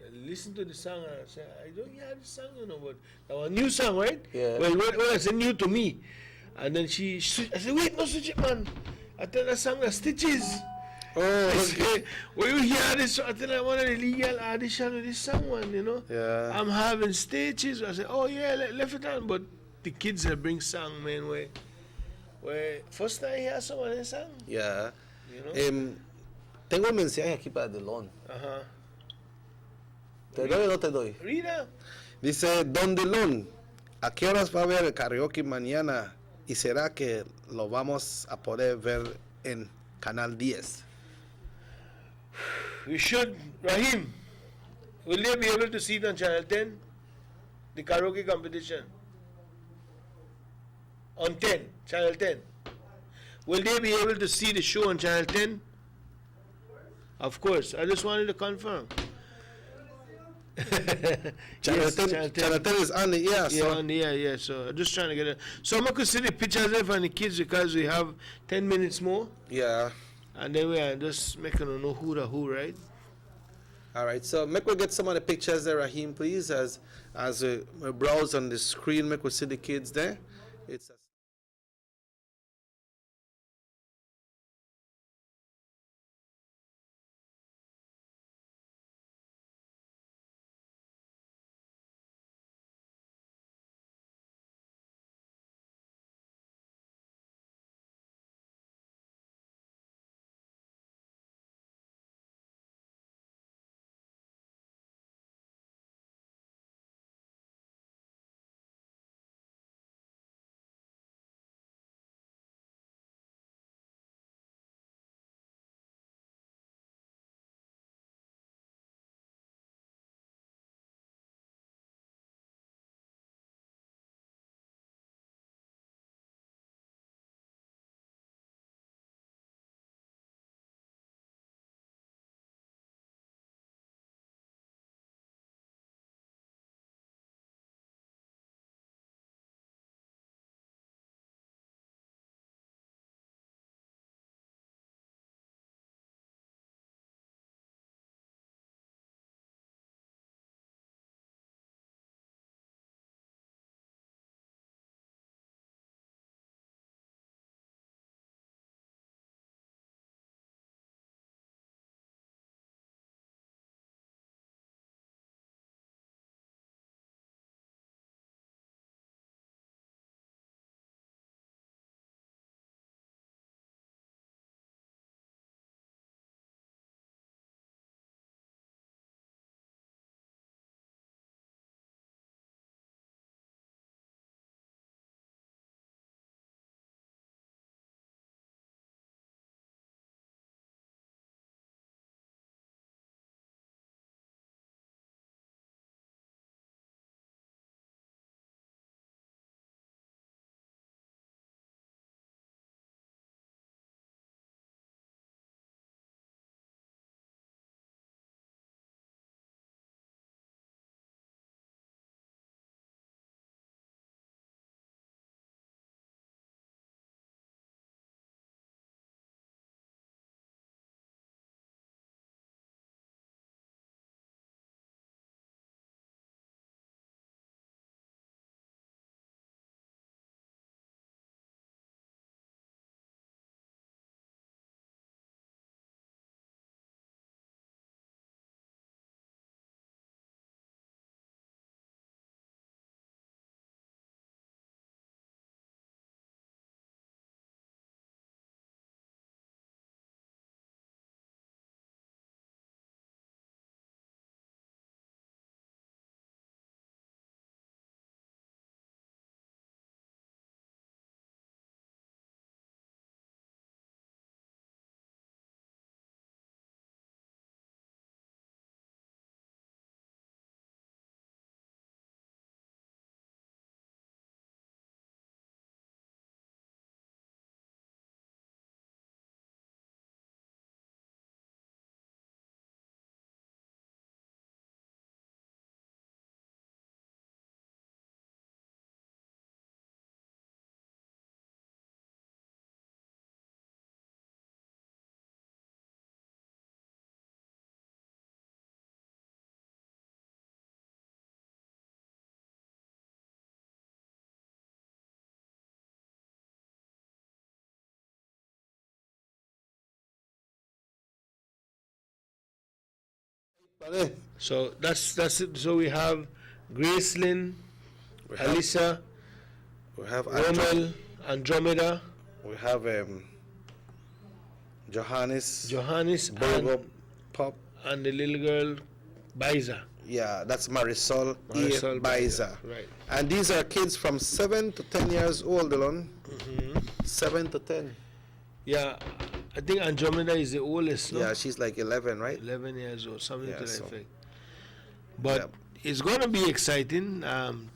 I listen to the song and I say, I don't hear the song, you know, but that was a new song, right? Yeah. Well, I said new to me. And then I said, wait, no switch it, man. I tell the song the Stitches. Oh, I say, when you hear this, I tell I want an illegal audition with this song, man, you know. Yeah. I'm having Stitches. I said, oh yeah, left it on. But the kids that bring song, man, where first time I hear someone in song. Yeah. You know? Tengo un mensaje aquí para Delon. Ajá. ¿Te doy o no te doy? Rita. Dice, Don Delon, ¿a qué horas va a haber el karaoke mañana? ¿Y será que lo vamos a poder ver en Canal 10? We should, Rahim. Will they be able to see it on Channel 10? The karaoke competition. On 10, Channel 10. Will they be able to see the show on Channel 10? Of course. I just wanted to confirm. Channel 10 is on the air, Yeah, so. on the air, yeah. So I'm just trying to get it. So I'm going to see the pictures there for the kids because we have 10 minutes more. Yeah. And then we are just making them know who the who, right? All right, so make we get some of the pictures there, Rahim, please, as we browse on the screen, make we see the kids there. It's a So that's it. So we have Gracelyn, Alyssa, we have Rommel, Andromeda. We have Johannes, and Pop, and the little girl, Biza. Yeah, that's Marisol Marisol Biza. Right. And these are kids from 7 to 10 years old, Dylan. 7 to 10. Yeah, I think Andromeda is the oldest. No? Yeah, she's like 11, right? 11 years old, something to that so- effect. But it's going to be exciting.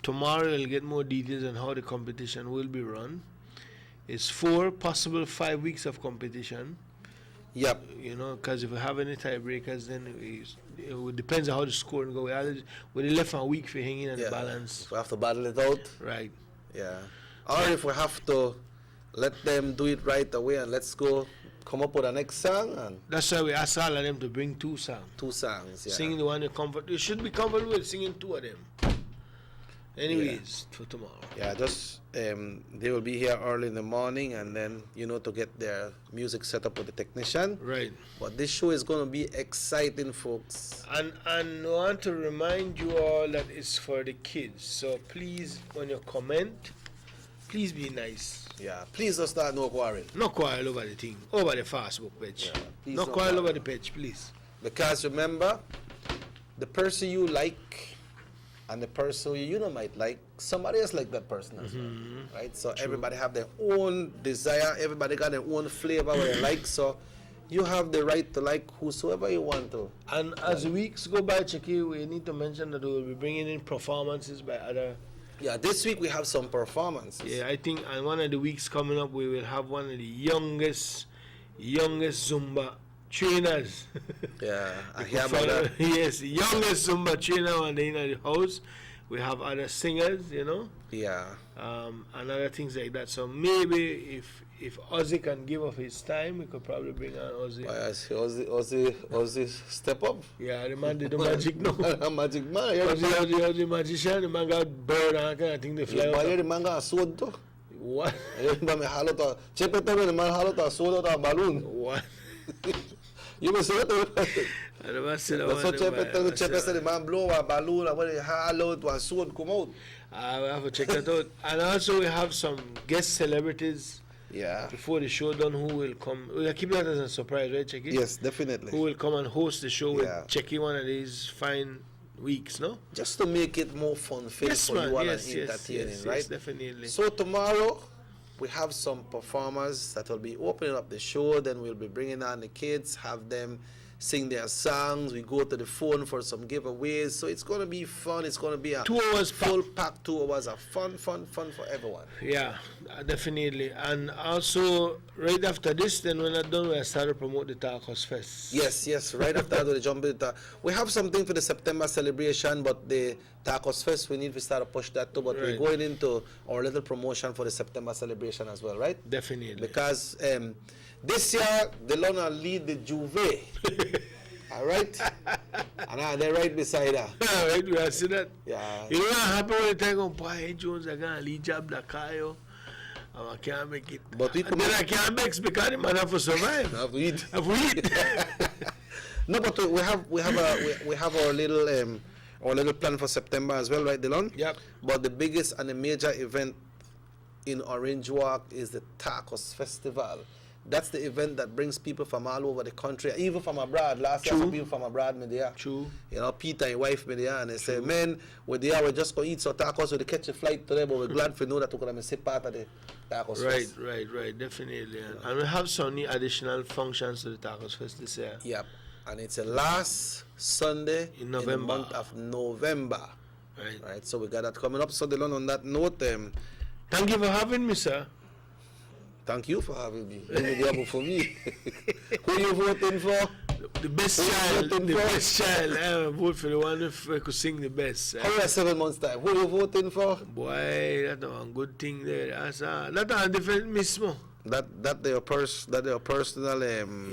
Tomorrow we'll get more details on how the competition will be run. It's 4, possible 5 weeks of competition. Yep. You know, because if we have any tiebreakers, then it depends on how the scoring go. We left a week for hanging on the balance. If we have to battle it out. Right. Yeah. Or if we have to let them do it right away and let's go come up with a next song. And that's why we asked all of them to bring 2 songs. 2 songs, yeah. Singing the one you comfort. You should be comfortable with singing 2 of them. Anyways, for tomorrow. Yeah, just they will be here early in the morning and then, you know, to get their music set up with the technician. Right. But this show is going to be exciting, folks. And I want to remind you all that it's for the kids. So please, when you comment, please be nice. Yeah, please don't start no quarrel. No quarrel over the thing, over the Facebook page. please No don't quarrel quarrel. over the page, please. Because remember, the person you like and the person you don't might like, somebody else like that person as well, right? So everybody have their own desire, everybody got their own flavor what they like, so you have the right to like whosoever you want to. And as weeks go by, Chucky, we need to mention that we will be bringing in performances by other. Yeah, this week we have some performances. Yeah, I think on one of the weeks coming up, we will have one of the youngest Zumba trainers. Yeah, I You hear can about follow- that. Yes, youngest Zumba trainer on the house. We have other singers, you know. Yeah. And other things like that. So maybe if Ozzy can give up his time, we could probably bring on Ozzy. Ozzy step up. Yeah, the man did the magic now. A magic man. Ozzy magician, the man got bird and kind of thing they fly out. The man got a sword too. What? Remember me hollow to chepe the man hollow to sword out a balloon. What? You must say that. I never said That's what Chepe said. The man blow a balloon and when he hollow to a sword come out. I have to check that out. And also we have some guest celebrities. Yeah. Before the show done, who will come? We'll keep that as a surprise, right, Checky? Yes, definitely. Who will come and host the show with Yeah. Checky one of these fine weeks, no? Just to make it more fun filled Yes, for man. you all Yes, and yes, entertaining, yes, right? yes, definitely. So tomorrow we have some performers that will be opening up the show. Then we'll be bringing on the kids, have them sing their songs. We go to the phone for some giveaways. So it's going to be fun. It's going to be a 2 hours full pack 2 hours of fun for everyone. Yeah, definitely. And also, right after this, then when I'm done, we'll start to promote the Tacos Fest. Yes. Right after that, we'll jump into we have something for the September celebration, but the Tacos Fest, we need to start to push that too. But we're Right. going into our little promotion for the September celebration as well, right? Definitely. Because this year, the Lona lead the Juve. All right? And they're right beside her. Right, we see that. Yeah. You know what happened when they go, boy, Jones, I got to lead job like Kayo. I can't make it. But we And then I can't make it because the man have to survive. Have to eat. Have to eat. No, but we have our little plan for September as well, right, Dylan? Yep. But the biggest and the major event in Orange Walk is the Tacos Festival. That's the event that brings people from all over the country, even from abroad. Last year, some people from abroad me there. True. You know, Peter and wife me there, and they say, man, we're there, we're just going to eat some tacos, we'll catch a flight today, but we're glad to know that we're going to sit part of the Tacos Right, Fest. right, definitely. And we have some new additional functions to the Tacos Fest this year. Yep. And it's the last Sunday In the November. month of November. Right. Right, so we got that coming up. So, Dylan, on that note, thank you for having me, sir. Thank you for having me. You made the album for me. Who you voting for? The best Who you child. voting The for? best child. I vote for the one who could sing the best. How many 7 months time? Who you voting for? Boy, that's one good thing there. That's a different mismo. That their personal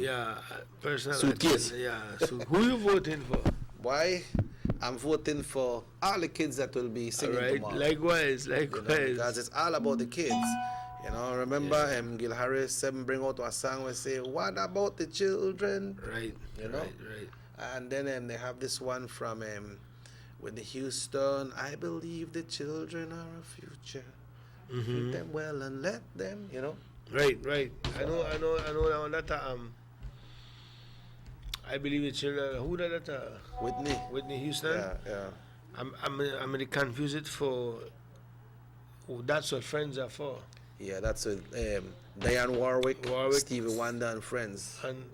Yeah, personal. Suitcase. Yeah. So who you voting for? Why? I'm voting for all the kids that will be singing All right. tomorrow. Likewise. You know, because it's all about the kids. You know, remember Gil Harris bring out a song where say, "What about the children?" Right. You know. Right. And then they have this one from Whitney Houston. I believe the children are our future. Treat them well and let them, you know. Right. I know that one. That I believe the children. Who that? Whitney Houston. Yeah. I'm confuse it for. Oh, that's what Friends are for. Yeah, that's with Dionne Warwick, Stevie Wonder, and Friends. And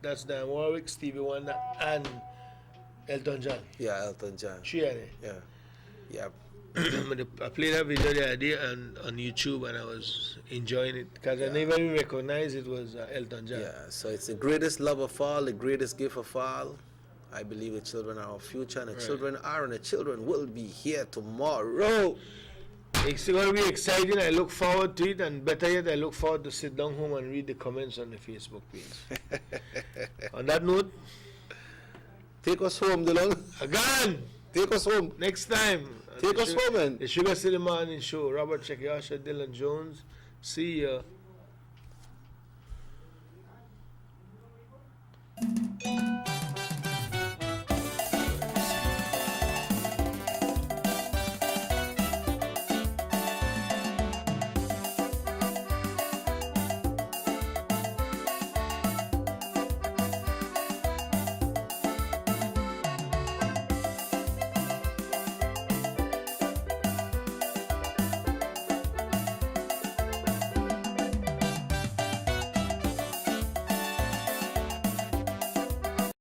that's Dionne Warwick, Stevie Wonder, and Elton John. Yeah, Elton John. She had it. Yeah. I played that video the other day on YouTube, and I was enjoying it because I never even recognized it was Elton John. Yeah, so it's the greatest love of all, the greatest gift of all. I believe the children are our future, and the children are, and the children will be here tomorrow. It's going to be exciting. I look forward to it, and better yet, I look forward to sit down home and read the comments on the Facebook page. On that note, take us home, Dylan. Again! Take us home. Next time. Take us home, man. The Sugar City Morning Show. Robert Checky Usher, Dylan Jones. See ya.